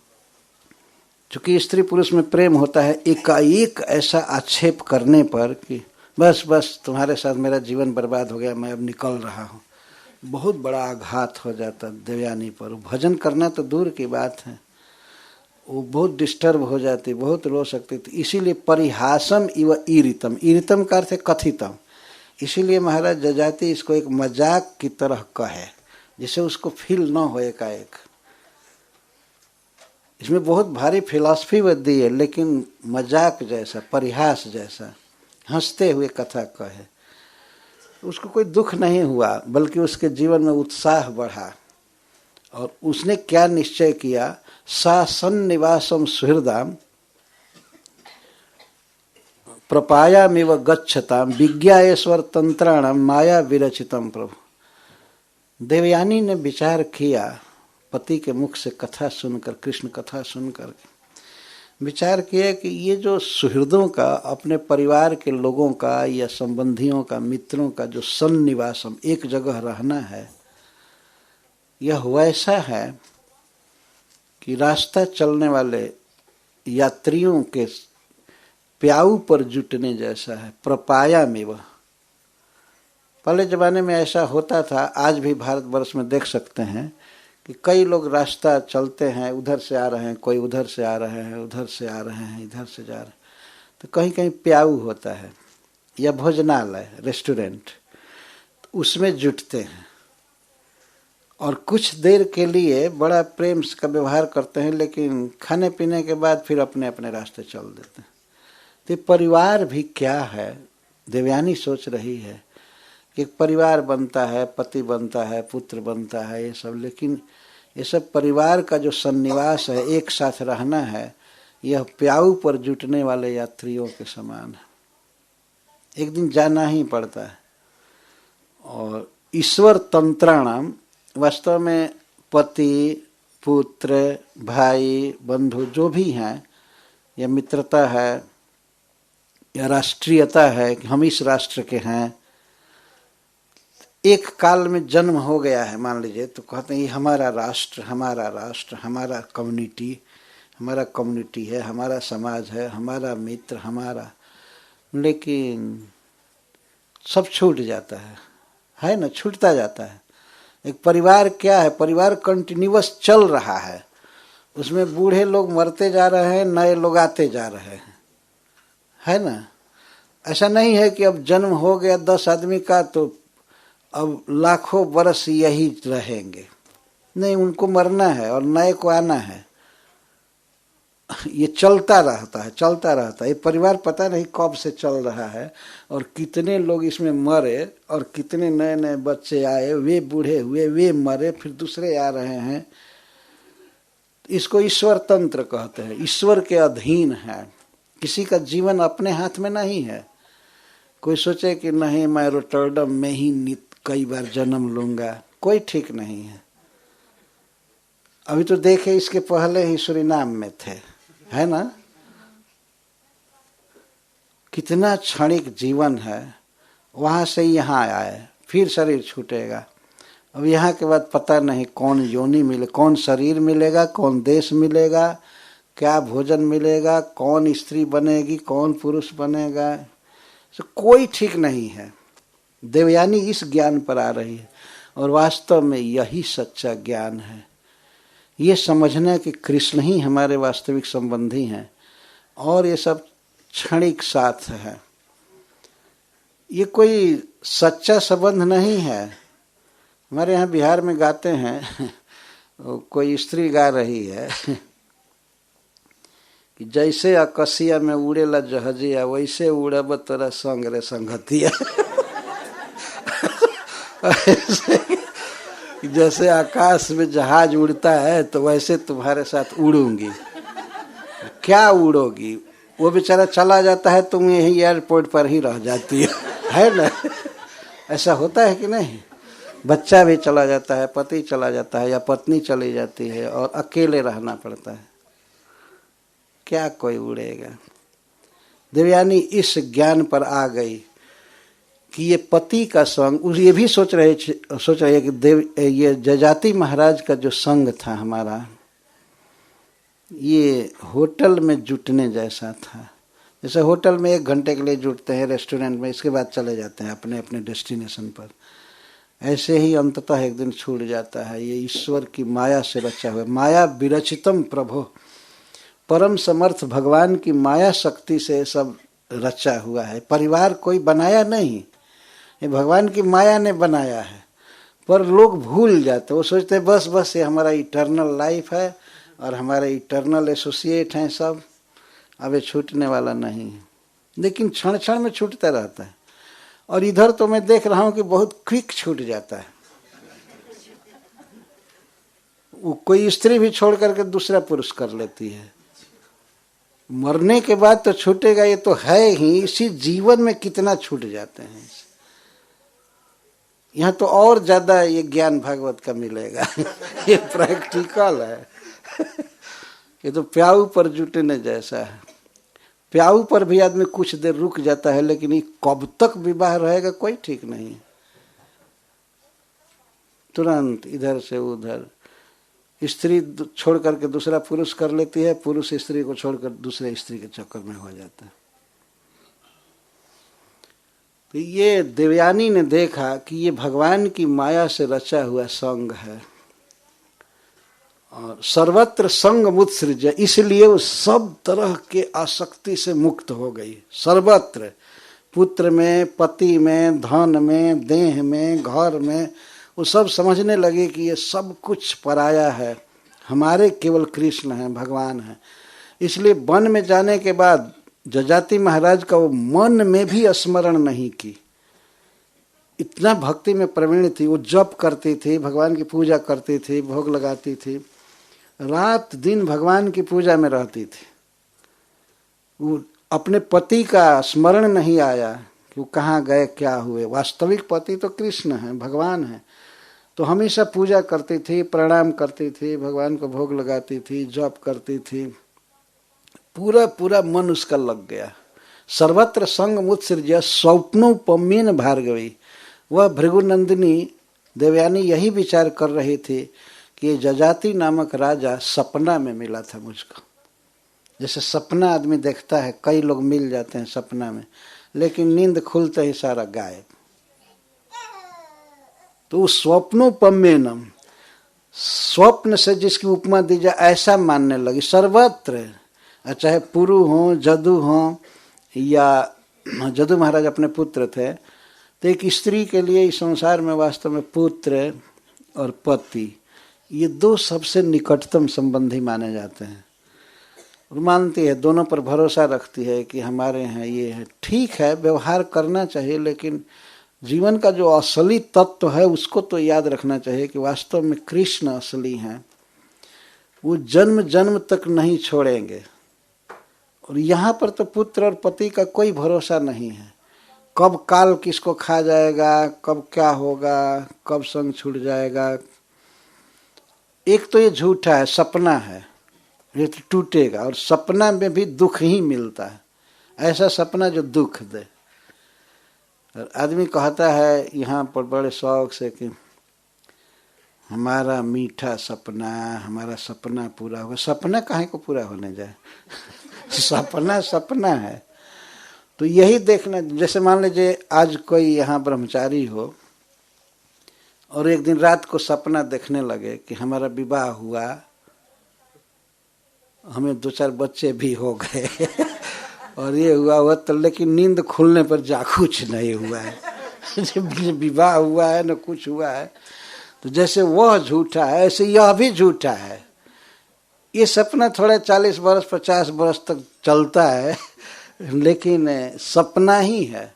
S1: चूंकि स्त्री पुरुष में प्रेम होता है, एकाएक ऐसा आक्षेप करने पर कि बस बस तुम्हारे साथ मेरा जीवन बर्बाद हो गया, मैं अब निकल रहा हूँ, बहुत बड़ा आघात हो जाता देवयानी पर। भजन करना तो दूर की बात है, वो बहुत डिस्टर्ब हो जाती, बहुत रो सकती थी। इसीलिए परिहासम इव ईरितम, ईरितम का अर्थ है कथितम। इसीलिए महाराज जजाति इसको एक मजाक की तरह कहे, जिसे उसको फील न हो एकाएक। इसमें बहुत भारी फिलॉसफी दी है, लेकिन मजाक जैसा, परिहास जैसा, हंसते हुए कथा कहे। उसको कोई दुख नहीं हुआ, बल्कि उसके जीवन में उत्साह बढ़ा। और उसने क्या निश्चय किया, सा सन्निवासम सुहृदाम प्रपायामिव गच्छताम विज्ञायेश्वर तंत्राणम माया विरचितम प्रभु। देवयानी ने विचार किया, पति के मुख से कथा सुनकर, कृष्ण कथा सुनकर विचार किया कि ये जो सुहृदों का, अपने परिवार के लोगों का या संबंधियों का, मित्रों का जो सन्निवासम, एक जगह रहना है, यह वैसा है कि रास्ता चलने वाले यात्रियों के प्याऊ पर जुटने जैसा है। प्रपाया में वह पहले जमाने में ऐसा होता था, आज भी भारतवर्ष में देख सकते हैं कि कई लोग रास्ता चलते हैं, उधर से आ रहे हैं, कोई उधर से आ रहे हैं, उधर से आ रहे हैं, इधर से जा रहे हैं, तो कहीं कहीं प्याऊ होता है या भोजनालय, रेस्टोरेंट, उसमें जुटते हैं और कुछ देर के लिए बड़ा प्रेम का व्यवहार करते हैं, लेकिन खाने पीने के बाद फिर अपने अपने रास्ते चल देते हैं। तो परिवार भी क्या है, देवयानी सोच रही है कि एक परिवार बनता है, पति बनता है, पुत्र बनता है, ये सब, लेकिन ये सब परिवार का जो सन्निवास है, एक साथ रहना है, यह प्याऊ पर जुटने वाले यात्रियों के समान है। एक दिन जाना ही पड़ता है। और ईश्वर तंत्राणाम, वास्तव में पति, पुत्र, भाई, बंधु जो भी हैं, या मित्रता है या राष्ट्रीयता है कि हम इस राष्ट्र के हैं, एक काल में जन्म हो गया है मान लीजिए, तो कहते हैं ये हमारा राष्ट्र, हमारा राष्ट्र, हमारा कम्युनिटी है, हमारा समाज है, हमारा मित्र, हमारा, लेकिन सब छूट जाता है ना, छूटता जाता है। एक परिवार क्या है, परिवार कंटिन्यूअस चल रहा है, उसमें बूढ़े लोग मरते जा रहे हैं, नए लोग आते जा रहे हैं, है ना। ऐसा नहीं है कि अब जन्म हो गया 10 आदमी का तो अब लाखों वर्ष यही रहेंगे, नहीं, उनको मरना है और नए को आना है। ये चलता रहता है। ये परिवार पता नहीं कब से चल रहा है और कितने लोग इसमें मरे और कितने नए नए बच्चे आए, वे बूढ़े हुए, वे मरे, फिर दूसरे आ रहे हैं। इसको ईश्वर तंत्र कहते हैं, ईश्वर के अधीन है। किसी का जीवन अपने हाथ में नहीं है। कोई सोचे कि नहीं मैं रोटरडम में ही कई बार जन्म लूंगा, कोई ठीक नहीं है। अभी तो देखे, इसके पहले ही सूरीनाम में थे, है ना। कितना क्षणिक जीवन है, वहां से यहाँ आए, फिर शरीर छूटेगा। अब यहाँ के बाद पता नहीं कौन योनि मिले, कौन शरीर मिलेगा, कौन देश मिलेगा, क्या भोजन मिलेगा, कौन स्त्री बनेगी, कौन पुरुष बनेगा, तो कोई ठीक नहीं है। देवयानी इस ज्ञान पर आ रही है और वास्तव में यही सच्चा ज्ञान है। ये समझना कि कृष्ण ही हमारे वास्तविक संबंधी हैं और ये सब क्षणिक साथ है, ये कोई सच्चा संबंध नहीं है। हमारे यहाँ बिहार में गाते हैं, कोई स्त्री गा रही है कि जैसे आकाशिया में उड़ेला जहाजिया वैसे उड़ब तोरा संग रे संगतिया। जैसे आकाश में जहाज उड़ता है तो वैसे तुम्हारे साथ उड़ूंगी। क्या उड़ोगी? वो बेचारा चला जाता है, तुम यही एयरपोर्ट पर ही रह जाती है ना? ऐसा होता है कि नहीं? बच्चा भी चला जाता है, पति चला जाता है या पत्नी चली जाती है और अकेले रहना पड़ता है। क्या कोई उड़ेगा? देवयानी इस ज्ञान पर आ गई कि ये पति का संग, ये भी सोच रहे कि ये जजाति महाराज का जो संग था हमारा, ये होटल में जुटने जैसा था। जैसे होटल में 1 घंटे के लिए जुटते हैं, रेस्टोरेंट में, इसके बाद चले जाते हैं अपने अपने डेस्टिनेशन पर। ऐसे ही अंततः एक दिन छूट जाता है। ये ईश्वर की माया से रचा हुआ, माया विरचितम प्रभो, परम समर्थ भगवान की माया शक्ति से सब रचा हुआ है। परिवार कोई बनाया नहीं, ये भगवान की माया ने बनाया है। पर लोग भूल जाते, वो सोचते बस बस ये हमारा इटर्नल लाइफ है और हमारे इटर्नल एसोसिएट हैं सब, अब ये छूटने वाला नहीं है। लेकिन क्षण क्षण में छूटता रहता है। और इधर तो मैं देख रहा हूं कि बहुत क्विक छूट जाता है। वो कोई स्त्री भी छोड़ करके दूसरा पुरुष कर लेती है। मरने के बाद तो छूटेगा, ये तो है ही। इसी जीवन में कितना छूट जाते हैं। यहाँ तो और ज्यादा ये ज्ञान भागवत का मिलेगा। ये प्रैक्टिकल है। ये तो प्याऊ पर जुटने जैसा है। प्याऊ पर भी आदमी कुछ देर रुक जाता है, लेकिन ये कब तक विवाह रहेगा कोई ठीक नहीं। तुरंत इधर से उधर स्त्री छोड़ करके दूसरा पुरुष कर लेती है, पुरुष स्त्री को छोड़कर दूसरे स्त्री के चक्कर में हो जाता है। तो ये देवयानी ने देखा कि ये भगवान की माया से रचा हुआ संग है और सर्वत्र संग मुत्सृज, इसलिए वो सब तरह के आसक्ति से मुक्त हो गई। सर्वत्र, पुत्र में, पति में, धन में, देह में, घर में, वो सब समझने लगे कि ये सब कुछ पराया है, हमारे केवल कृष्ण हैं, भगवान हैं। इसलिए वन में जाने के बाद जजाति महाराज का वो मन में भी स्मरण नहीं की। इतना भक्ति में प्रवीण थी, वो जप करती थी, भगवान की पूजा करती थी, भोग लगाती थी, रात दिन भगवान की पूजा में रहती थी। वो अपने पति का स्मरण नहीं आया कि वो कहाँ गए, क्या हुए। वास्तविक पति तो कृष्ण है, भगवान है। तो हमेशा पूजा करती थी, प्रणाम करती थी, भगवान को भोग लगाती थी, जप करती थी। पूरा पूरा मन उसका लग गया। सर्वत्र संग मुत्सृज स्वप्नोपमेन भार्गवी। वह भृगुनंदिनी देवयानी यही विचार कर रही थी कि ये जजाति नामक राजा सपना में मिला था मुझको। जैसे सपना आदमी देखता है, कई लोग मिल जाते हैं सपना में, लेकिन नींद खुलते ही सारा गायब। तो स्वप्नोपमेनम, स्वप्न से जिसकी उपमा दी जाए ऐसा मानने लगी। सर्वत्र, चाहे पुरु हो, जदु हो, या जदु महाराज अपने पुत्र थे, तो एक स्त्री के लिए इस संसार में वास्तव में पुत्र और पति, ये 2 सबसे निकटतम संबंधी माने जाते हैं। और मानती है, दोनों पर भरोसा रखती है कि हमारे यहाँ ये है। ठीक है, व्यवहार करना चाहिए, लेकिन जीवन का जो असली तत्व है उसको तो याद रखना चाहिए कि वास्तव में कृष्ण असली हैं। वो जन्म जन्म तक नहीं छोड़ेंगे। और यहाँ पर तो पुत्र और पति का कोई भरोसा नहीं है। कब काल किसको खा जाएगा, कब क्या होगा, कब संग छूट जाएगा। एक तो ये झूठा है, सपना है, ये तो टूटेगा। और सपना में भी दुख ही मिलता है, ऐसा सपना जो दुख दे। और आदमी कहता है यहाँ पर बड़े शौक से कि हमारा मीठा सपना, हमारा सपना पूरा होगा। सपना काहे को पूरा होने जाए। सपना सपना है। तो यही देखना, जैसे मान लीजिए आज कोई यहाँ ब्रह्मचारी हो और एक दिन रात को सपना देखने लगे कि हमारा विवाह हुआ, हमें 2-4 बच्चे भी हो गए। और ये हुआ हुआ तो, लेकिन नींद खुलने पर जा कुछ नहीं हुआ है। विवाह हुआ है न कुछ हुआ है। तो जैसे वह झूठा है ऐसे यह भी झूठा है। ये सपना थोड़ा 40 वर्ष 50 वर्ष तक चलता है, लेकिन सपना ही है।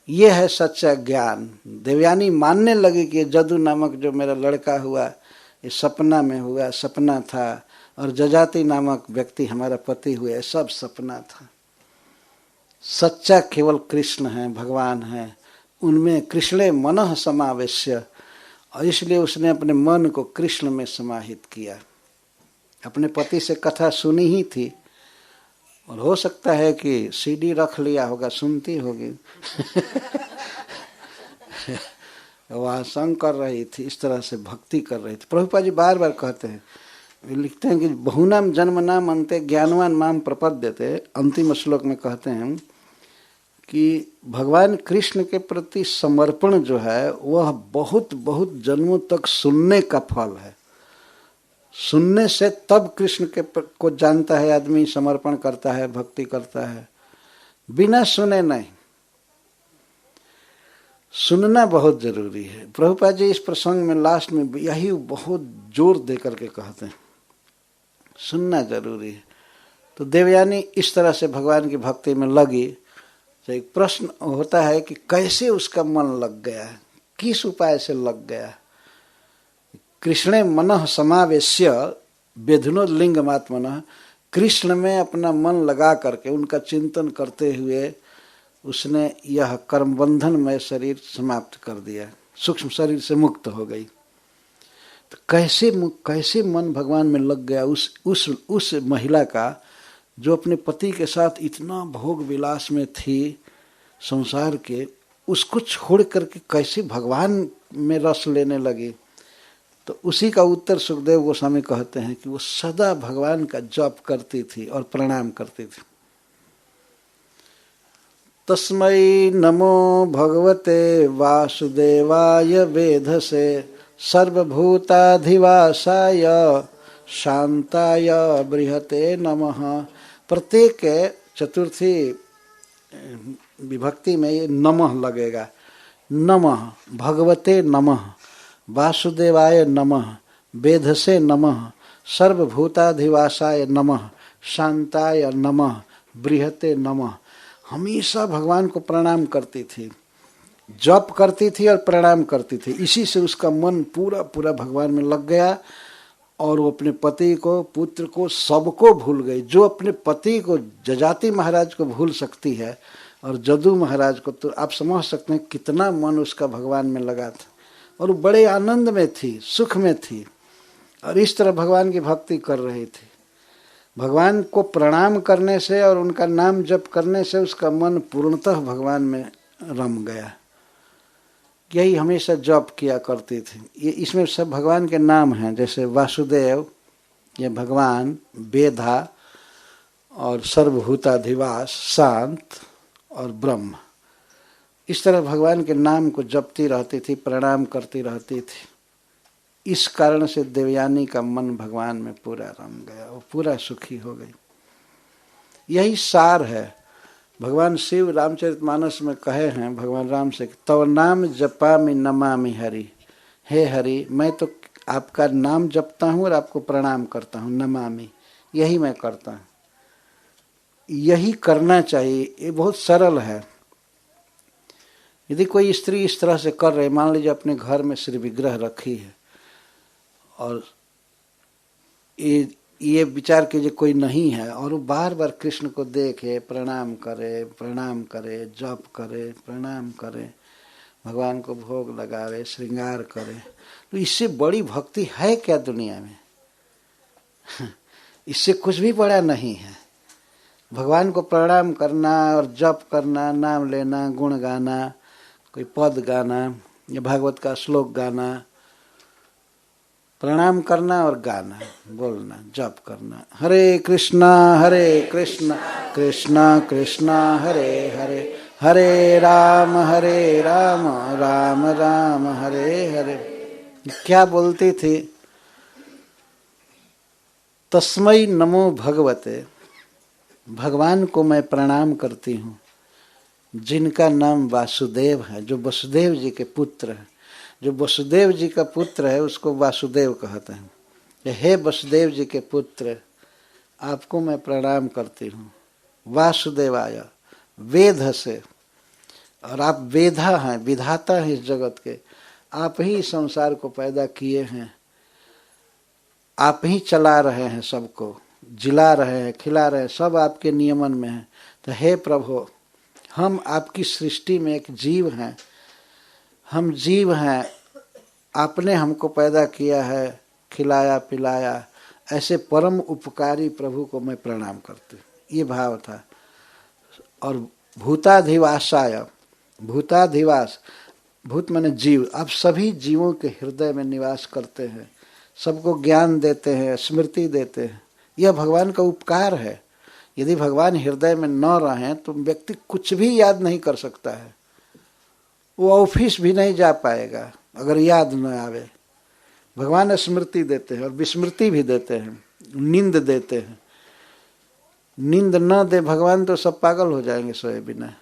S1: ये है सच्चा ज्ञान। देवयानी मानने लगी कि जदू नामक जो मेरा लड़का हुआ ये सपना में हुआ, सपना था, और जजाति नामक व्यक्ति हमारा पति हुए, सब सपना था। सच्चा केवल कृष्ण है, भगवान है। उनमें कृष्णे मनः समावेश्य, और इसलिए उसने अपने मन को कृष्ण में समाहित किया। अपने पति से कथा सुनी ही थी, और हो सकता है कि सीडी रख लिया होगा, सुनती होगी। वह संग कर रही थी, इस तरह से भक्ति कर रही थी। प्रभुपाद जी बार बार कहते हैं, लिखते हैं कि बहुनाम जन्म नाम अंते ज्ञानवान माम प्रपद्यते। अंतिम श्लोक में कहते हैं कि भगवान कृष्ण के प्रति समर्पण जो है वह बहुत बहुत जन्मों तक सुनने का फल है। सुनने से तब कृष्ण के को जानता है आदमी, समर्पण करता है, भक्ति करता है। बिना सुने नहीं। सुनना बहुत जरूरी है। प्रभुपाद जी इस प्रसंग में लास्ट में यही बहुत जोर दे करके कहते हैं, सुनना जरूरी है। तो देवयानी इस तरह से भगवान की भक्ति में लगी। तो एक प्रश्न होता है कि कैसे उसका मन लग गया, किस उपाय से लग गया। कृष्णे मनः समावेश्य वेधुनोलिंगमात्मनः, कृष्ण में अपना मन लगा करके उनका चिंतन करते हुए उसने यह कर्म बंधनमय शरीर समाप्त कर दिया, सूक्ष्म शरीर से मुक्त हो गई। तो कैसे मन भगवान में लग गया उस महिला का, जो अपने पति के साथ इतना भोग विलास में थी संसार के, उसको छोड़ करके कैसे भगवान में रस लेने लगी। तो उसी का उत्तर सुखदेव गोस्वामी कहते हैं कि वो सदा भगवान का जप करती थी और प्रणाम करती थी। तस्मै नमो भगवते वासुदेवाय वेधसे सर्वभूताधिवासाय शांताय बृहते नमः। प्रत्येक चतुर्थी विभक्ति में ये नमः लगेगा। नमः भगवते नमः, वासुदेवाय नमः, वेधसे नमः, सर्वभूताधिवासाय नमः, शांताय नमः, बृहते नमः। हमेशा भगवान को प्रणाम करती थी, जप करती थी और प्रणाम करती थी। इसी से उसका मन पूरा पूरा भगवान में लग गया, और वो अपने पति को, पुत्र को, सबको भूल गई। जो अपने पति को, जजाति महाराज को भूल सकती है, और जदू महाराज को, तो आप समझ सकते हैं कितना मन उसका भगवान में लगा था। और वो बड़े आनंद में थी, सुख में थी, और इस तरह भगवान की भक्ति कर रही थी। भगवान को प्रणाम करने से और उनका नाम जप करने से उसका मन पूर्णतः भगवान में रम गया। यही हमेशा जप किया करती थी। ये इसमें सब भगवान के नाम हैं, जैसे वासुदेव, ये भगवान, वेधा और सर्वभूताधिवास, शांत और ब्रह्म। इस तरह भगवान के नाम को जपती रहती थी, प्रणाम करती रहती थी। इस कारण से देवयानी का मन भगवान में पूरा रम गया, वो पूरा सुखी हो गई। यही सार है। भगवान शिव रामचरितमानस में कहे हैं भगवान राम से, तव नाम जपामि नमामि हरि। हे हरि, मैं तो आपका नाम जपता हूँ और आपको प्रणाम करता हूँ, नमामि, यही मैं करता हूँ। यही करना चाहिए। ये बहुत सरल है। यदि कोई स्त्री इस तरह से कर रहे, मान लीजिए अपने घर में श्री विग्रह रखी है, और ये विचार कीजिए कोई नहीं है, और वो बार बार कृष्ण को देखे, प्रणाम करे, जप करे, प्रणाम करे, भगवान को भोग लगावे, श्रृंगार करे, तो इससे बड़ी भक्ति है क्या दुनिया में? इससे कुछ भी बड़ा नहीं है। भगवान को प्रणाम करना और जप करना, नाम लेना, गुण गाना, कोई पद गाना या भागवत का श्लोक गाना, प्रणाम करना और गाना, बोलना, जप करना। हरे कृष्णा कृष्णा कृष्णा हरे हरे, हरे राम राम राम हरे हरे। क्या बोलती थी? तस्मै नमो भगवते, भगवान को मैं प्रणाम करती हूँ जिनका नाम वासुदेव है, जो वसुदेव जी के पुत्र हैं। जो वसुदेव जी का पुत्र है उसको वासुदेव कहते हैं। हे वसुदेव जी के पुत्र, आपको मैं प्रणाम करती हूँ। वासुदेवाय, वेद से, और आप वेधा हैं, विधाता हैं इस जगत के। आप ही संसार को पैदा किए हैं, आप ही चला रहे हैं, सबको जिला रहे हैं, खिला रहे हैं, सब आपके नियमन में है। तो हे प्रभु, हम आपकी सृष्टि में एक जीव हैं, हम जीव हैं, आपने हमको पैदा किया है, खिलाया पिलाया, ऐसे परम उपकारी प्रभु को मैं प्रणाम करती हूँ। ये भाव था। और भूताधिवासाय, भूताधिवास, भूत माने जीव, आप सभी जीवों के हृदय में निवास करते हैं, सबको ज्ञान देते हैं, स्मृति देते हैं। यह भगवान का उपकार है। यदि भगवान हृदय में न रहें तो व्यक्ति कुछ भी याद नहीं कर सकता है, वो ऑफिस भी नहीं जा पाएगा अगर याद न आवे। भगवान स्मृति देते हैं और विस्मृति भी देते हैं, नींद देते हैं। नींद न दे भगवान तो सब पागल हो जाएंगे सोए बिना।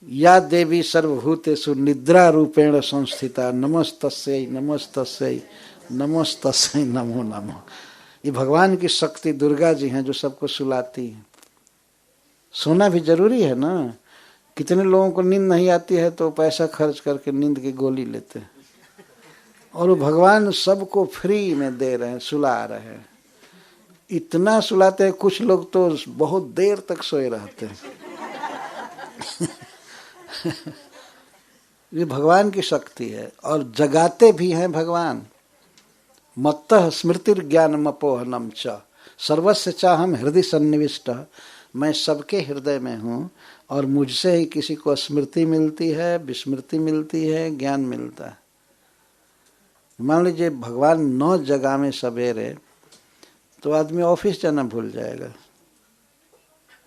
S1: या देवी सर्वभूतेषु निद्रा रूपेण संस्थिता नमस्तस्यै नमस्तस्यै नमस्तस्यै नमो नमः। ये भगवान की शक्ति दुर्गा जी हैं जो सबको सुलाती हैं। सोना भी जरूरी है ना। कितने लोगों को नींद नहीं आती है तो पैसा खर्च करके नींद की गोली लेते हैं, और वो भगवान सबको फ्री में दे रहे हैं, सुला रहे हैं। इतना सुलाते हैं, कुछ लोग तो बहुत देर तक सोए रहते हैं। ये भगवान की शक्ति है। और जगाते भी हैं भगवान। मत्तः स्मृतिर्ज्ञानमपोहनम च सर्वस्य चाहम हृदय सन्निविष्ट। मैं सबके हृदय में हूँ और मुझसे ही किसी को स्मृति मिलती है, विस्मृति मिलती है, ज्ञान मिलता है। मान लीजिए भगवान 9 जगह में सवेरे, तो आदमी ऑफिस जाना भूल जाएगा,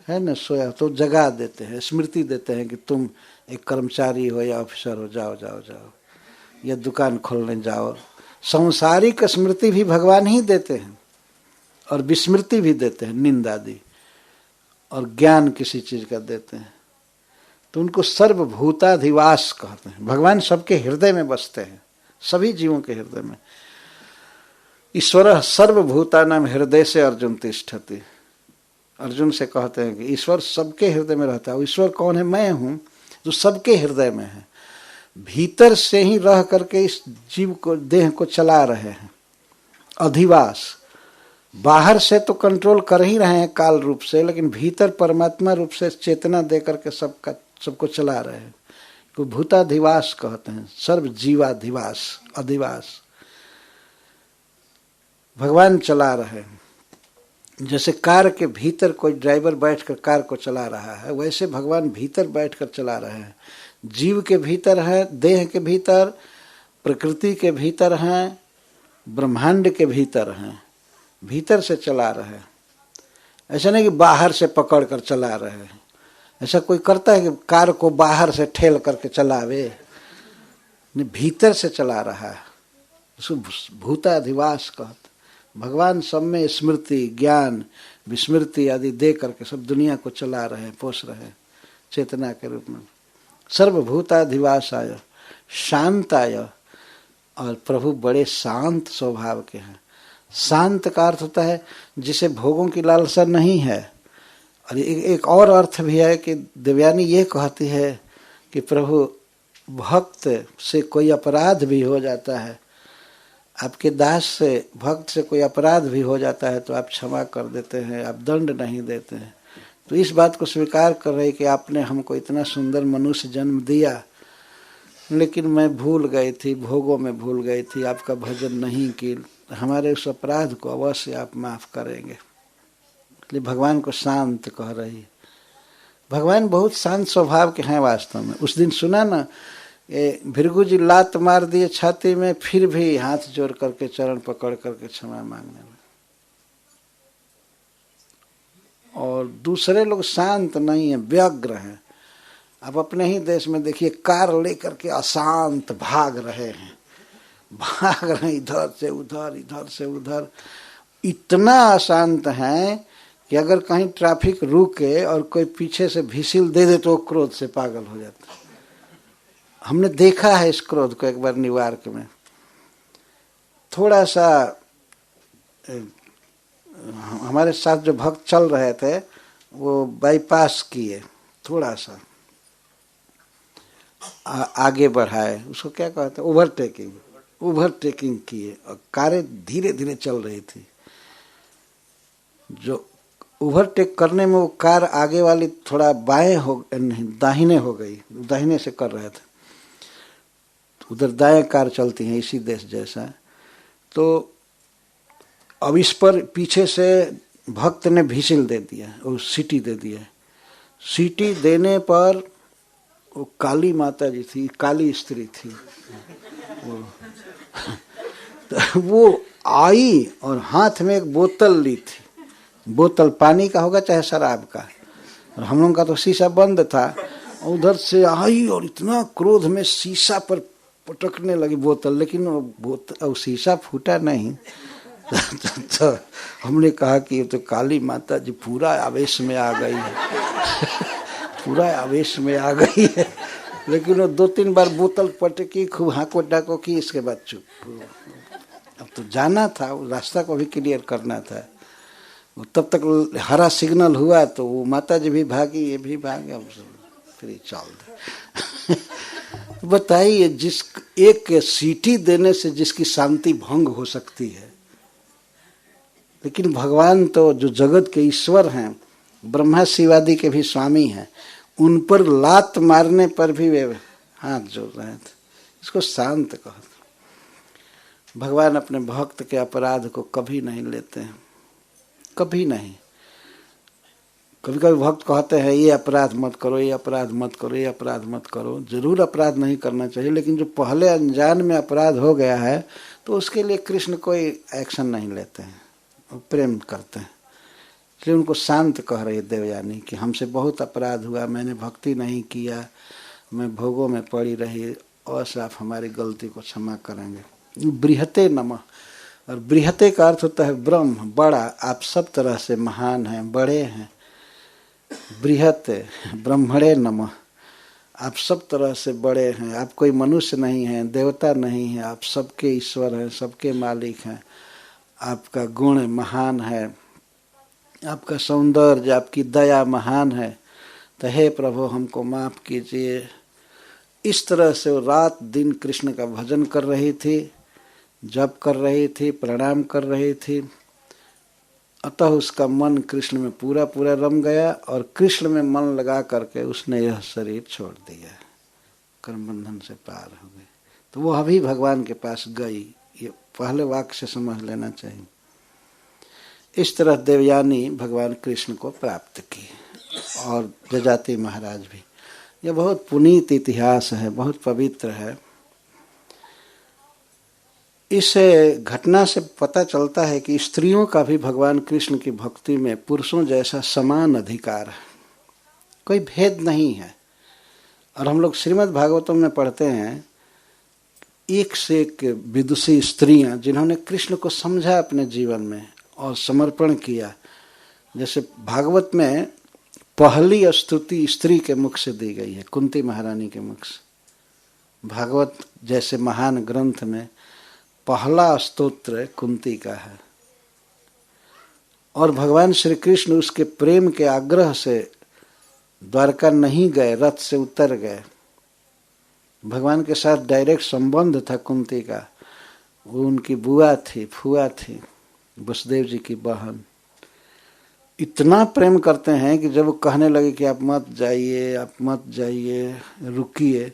S1: है ना। सोया तो जगा देते हैं, स्मृति देते हैं कि तुम एक कर्मचारी हो या ऑफिसर हो, जाओ जाओ जाओ, या दुकान खोलने जाओ। सांसारिक स्मृति भी भगवान ही देते हैं और विस्मृति भी देते हैं, नींद आदि, और ज्ञान किसी चीज का देते हैं। तो उनको सर्वभूताधिवास कहते हैं। भगवान सबके हृदय में बसते हैं, सभी जीवों के हृदय में। ईश्वर सर्वभूतानां हृदय से अर्जुन तिष्ठति। अर्जुन से कहते हैं कि ईश्वर सबके हृदय में रहता है। ईश्वर कौन है? मैं हूं जो सबके हृदय में है। भीतर से ही रह करके इस जीव को, देह को चला रहे हैं। अधिवास, बाहर से तो कंट्रोल कर ही रहे हैं काल रूप से, लेकिन भीतर परमात्मा रूप से चेतना दे करके सबको चला रहे हैं। तो भूताधिवास कहते हैं, सर्व जीवाधिवास, अधिवास। भगवान चला रहे हैं। जैसे कार के भीतर कोई ड्राइवर बैठकर कार को चला रहा है, वैसे भगवान भीतर बैठकर चला रहे हैं। जीव के भीतर है, देह के भीतर, प्रकृति के भीतर हैं, ब्रह्मांड के भीतर हैं, भीतर से चला रहे हैं। ऐसा नहीं कि बाहर से पकड़ कर चला रहे हैं। ऐसा कोई करता है कि कार को बाहर से ठेल करके चलावे? नहीं, भीतर से चला रहा है। उसको भूताधिवास कहते। भगवान सब में स्मृति, ज्ञान, विस्मृति आदि दे करके सब दुनिया को चला रहे हैं, पोष रहे हैं चेतना के रूप में। सर्वभूताधिवासाय शांताय, और प्रभु बड़े शांत स्वभाव के हैं। शांत का अर्थ होता है जिसे भोगों की लालसा नहीं है। और एक और अर्थ भी है कि देवयानी ये कहती है कि प्रभु भक्त से कोई अपराध भी हो जाता है, आपके दास से, भक्त से कोई अपराध भी हो जाता है तो आप क्षमा कर देते हैं, आप दंड नहीं देते हैं। तो इस बात को स्वीकार कर रहे कि आपने हमको इतना सुंदर मनुष्य जन्म दिया, लेकिन मैं भूल गई थी, भोगों में भूल गई थी, आपका भजन नहीं की, हमारे उस अपराध को अवश्य आप माफ करेंगे। इसलिए भगवान को शांत कह रही। भगवान बहुत शांत स्वभाव के हैं वास्तव में। उस दिन सुना ना, भृगु जी लात मार दिए छाती में, फिर भी हाथ जोड़ करके चरण पकड़ करके क्षमा मांगने लगे। और दूसरे लोग शांत नहीं है, व्यग्र हैं। आप अपने ही देश में देखिए, कार लेकर के अशांत भाग रहे हैं, इधर से उधर, इधर से उधर, इतना अशांत हैं कि अगर कहीं ट्रैफिक रुके और कोई पीछे से व्हिसिल दे दे तो वो क्रोध से पागल हो जाता। हमने देखा है इस क्रोध को एक बार न्यूयॉर्क में। थोड़ा सा हमारे साथ जो भक्त चल रहे थे वो बाईपास किए, थोड़ा सा आगे बढ़ाए, उसको क्या कहते हैं, ओवरटेकिंग किए, और कारें धीरे धीरे चल रही थी। जो ओवरटेक करने में वो कार आगे वाली थोड़ा बाएं हो, नहीं दाहिने हो गई, दाहिने से कर रहे थे, उधर दाएं कार चलती है इसी देश जैसा। तो अब इस पर पीछे से भक्त ने व्हिसिल दे दिया और सीटी दे दिया। सीटी देने पर वो काली माता जी थी, काली स्त्री थी तो वो आई और हाथ में एक बोतल ली थी, बोतल पानी का होगा चाहे शराब का, और हम लोगों का तो शीशा बंद था। उधर से आई और इतना क्रोध में शीशा पर पटकने लगी बोतल, लेकिन वो शीशा फूटा नहीं तो हमने कहा कि ये तो काली माता जी पूरा आवेश में आ गई है पूरा आवेश में आ गई है। लेकिन वो 2-3 बार बोतल पटकी, खूब हाको डाको की, इसके बाद चुप। अब तो जाना था, वो रास्ता को भी क्लियर करना था। तब तक हरा सिग्नल हुआ तो वो माता जी भी भागी, ये भी भागे, अब फिर चल दे बताइए, जिस एक सीटी देने से जिसकी शांति भंग हो सकती है, लेकिन भगवान तो जो जगत के ईश्वर हैं, ब्रह्मा शिवादि के भी स्वामी हैं, उन पर लात मारने पर भी वे हाथ जोड़ रहे थे। इसको शांत कहते। भगवान अपने भक्त के अपराध को कभी नहीं लेते हैं, कभी नहीं। कभी कभी भक्त कहते हैं ये अपराध मत करो, ये अपराध मत करो, ये अपराध मत करो। जरूर अपराध नहीं करना चाहिए, लेकिन जो पहले अनजान में अपराध हो गया है तो उसके लिए कृष्ण कोई एक्शन नहीं लेते हैं, वो प्रेम करते हैं। इसलिए उनको शांत कह रही देवयानी कि हमसे बहुत अपराध हुआ, मैंने भक्ति नहीं किया, मैं भोगों में पड़ी रही, और आप हमारी गलती को क्षमा करेंगे। बृहते नमः, और बृहते का अर्थ होता है ब्रह्म, बड़ा, आप सब तरह से महान हैं, बड़े हैं। बृहत ब्रह्मणे नमः, आप सब तरह से बड़े हैं, आप कोई मनुष्य नहीं हैं, देवता नहीं हैं, आप सबके ईश्वर हैं, सबके मालिक हैं। आपका गुण महान है, आपका सौंदर्य, आपकी दया महान है, तो हे प्रभु हमको माफ कीजिए। इस तरह से वो रात दिन कृष्ण का भजन कर रही थी, जप कर रही थी, प्रणाम कर रही थी। अतः उसका मन कृष्ण में पूरा पूरा रम गया, और कृष्ण में मन लगा करके उसने यह शरीर छोड़ दिया, कर्म बंधन से पार हो गई। तो वो अभी भगवान के पास गई, ये पहले वाक्य से समझ लेना चाहिए। इस तरह देवयानी भगवान कृष्ण को प्राप्त की, और जजाति महाराज भी। यह बहुत पुनीत इतिहास है, बहुत पवित्र है। इस घटना से पता चलता है कि स्त्रियों का भी भगवान कृष्ण की भक्ति में पुरुषों जैसा समान अधिकार है, कोई भेद नहीं है। और हम लोग श्रीमद् भागवतम में पढ़ते हैं, एक से एक विदुषी स्त्रियां जिन्होंने कृष्ण को समझा अपने जीवन में और समर्पण किया। जैसे भागवत में पहली स्तुति स्त्री के मुख से दी गई है, कुंती महारानी के मुख से। भागवत जैसे महान ग्रंथ में पहला स्तोत्र कुंती का है, और भगवान श्री कृष्ण उसके प्रेम के आग्रह से द्वारका नहीं गए, रथ से उतर गए। भगवान के साथ डायरेक्ट संबंध था कुंती का, वो उनकी बुआ थी, फुआ थी, वसुदेव जी की बहन। इतना प्रेम करते हैं कि जब वो कहने लगे कि आप मत जाइए, आप मत जाइए, रुकिए,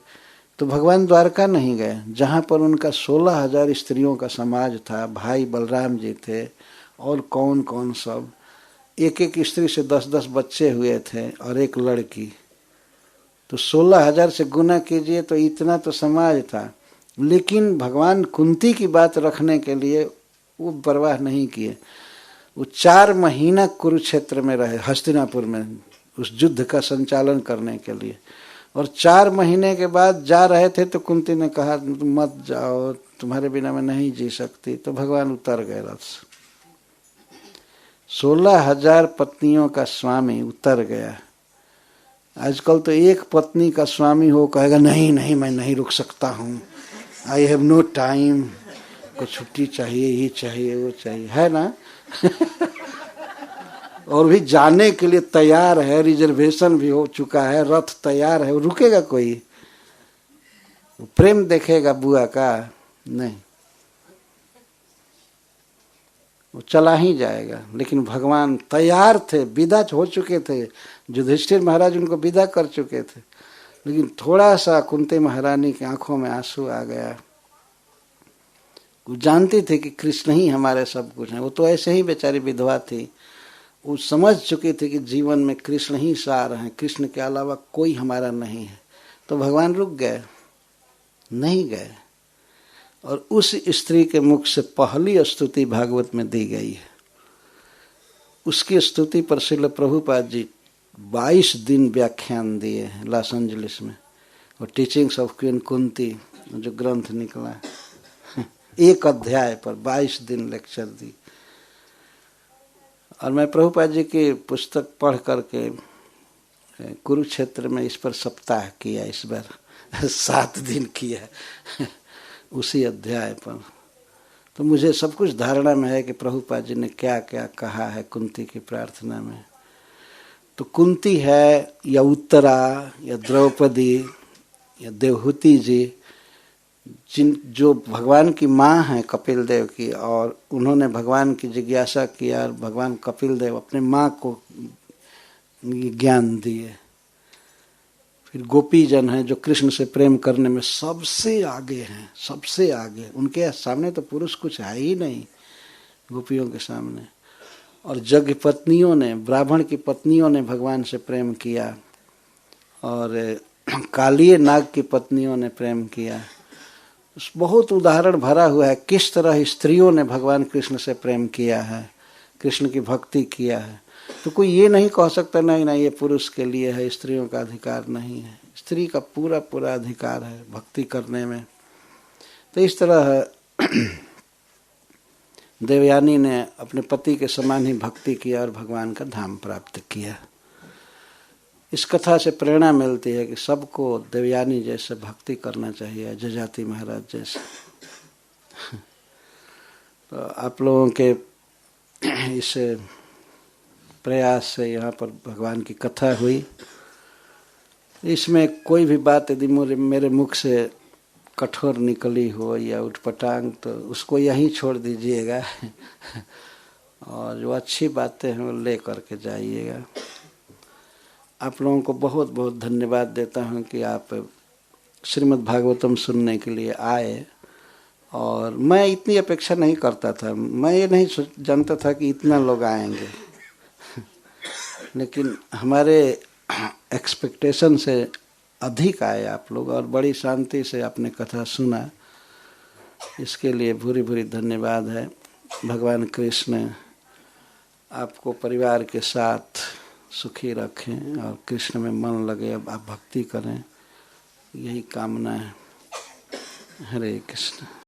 S1: तो भगवान द्वारका नहीं गए, जहाँ पर उनका 16,000 स्त्रियों का समाज था, भाई बलराम जी थे, और कौन कौन सब, एक एक स्त्री से 10-10 बच्चे हुए थे और एक लड़की। तो 16,000 से गुना कीजिए तो इतना तो समाज था। लेकिन भगवान कुंती की बात रखने के लिए वो परवाह नहीं किए। वो 4 महीना कुरुक्षेत्र में रहे, हस्तिनापुर में, उस युद्ध का संचालन करने के लिए। और 4 महीने के बाद जा रहे थे तो कुंती ने कहा तुम मत जाओ, तुम्हारे बिना मैं नहीं जी सकती। तो भगवान उतर गए रथ से। 16,000 पत्नियों का स्वामी उतर गया। आजकल तो एक पत्नी का स्वामी हो कहेगा नहीं नहीं मैं नहीं रुक सकता हूँ, आई हैव नो टाइम, को छुट्टी चाहिए, ये चाहिए वो चाहिए, है ना। और भी जाने के लिए तैयार है, रिजर्वेशन भी हो चुका है, रथ तैयार है, वो रुकेगा कोई? प्रेम देखेगा बुआ का? नहीं, वो चला ही जाएगा। लेकिन भगवान तैयार थे, विदा हो चुके थे, युधिष्ठिर महाराज उनको विदा कर चुके थे, लेकिन थोड़ा सा कुंती महारानी की आंखों में आंसू आ गया। वो जानती थी कि कृष्ण ही हमारे सब कुछ हैं। वो तो ऐसे ही बेचारी विधवा थी, वो समझ चुकी थी कि जीवन में कृष्ण ही सार हैं, कृष्ण के अलावा कोई हमारा नहीं है। तो भगवान रुक गए, नहीं गए। और उस स्त्री के मुख से पहली स्तुति भागवत में दी गई है। उसकी स्तुति पर श्रील प्रभुपाद जी 22 दिन व्याख्यान दिए हैं लॉस एंजलिस में। और टीचिंग्स ऑफ क्वीन कुंती जो ग्रंथ निकला है, एक अध्याय पर 22 दिन लेक्चर दी। और मैं प्रभुपाद जी की पुस्तक पढ़ करके कुरुक्षेत्र में इस पर सप्ताह किया, इस बार 7 दिन किया उसी अध्याय पर। तो मुझे सब कुछ धारणा में है कि प्रभुपाद जी ने क्या क्या कहा है कुंती की प्रार्थना में। तो कुंती है या उत्तरा या द्रौपदी या देवहूति जी, जो भगवान की माँ हैं कपिल देव की, और उन्होंने भगवान की जिज्ञासा किया और भगवान कपिल देव अपने माँ को ज्ञान दिए। फिर गोपी जन हैं जो कृष्ण से प्रेम करने में सबसे आगे हैं, सबसे आगे। उनके सामने तो पुरुष कुछ है ही नहीं, गोपियों के सामने। और यज्ञ पत्नियों ने, ब्राह्मण की पत्नियों ने भगवान से प्रेम किया, और कालिए नाग की पत्नियों ने प्रेम किया। बहुत उदाहरण भरा हुआ है किस तरह स्त्रियों ने भगवान कृष्ण से प्रेम किया है, कृष्ण की भक्ति किया है। तो कोई ये नहीं कह सकता नहीं नहीं ये पुरुष के लिए है, स्त्रियों का अधिकार नहीं है। स्त्री का पूरा पूरा अधिकार है भक्ति करने में। तो इस तरह देवयानी ने अपने पति के समान ही भक्ति किया और भगवान का धाम प्राप्त किया। इस कथा से प्रेरणा मिलती है कि सबको देवयानी जैसे भक्ति करना चाहिए, जजाति महाराज जैसे। तो आप लोगों के इस प्रयास से यहाँ पर भगवान की कथा हुई। इसमें कोई भी बात यदि मेरे मुख से कठोर निकली हो या उठपटांग, तो उसको यहीं छोड़ दीजिएगा और जो अच्छी बातें हैं वो ले करके जाइएगा। आप लोगों को बहुत बहुत धन्यवाद देता हूँ कि आप श्रीमद् भागवतम सुनने के लिए आए। और मैं इतनी अपेक्षा नहीं करता था, मैं ये नहीं जानता था कि इतना लोग आएंगे लेकिन हमारे एक्सपेक्टेशन से अधिक आए आप लोग, और बड़ी शांति से आपने कथा सुना। इसके लिए भूरी भूरी धन्यवाद है। भगवान कृष्ण आपको परिवार के साथ सुखी रखें और कृष्ण में मन लगे, अब आप भक्ति करें, यही कामना है। हरे कृष्ण।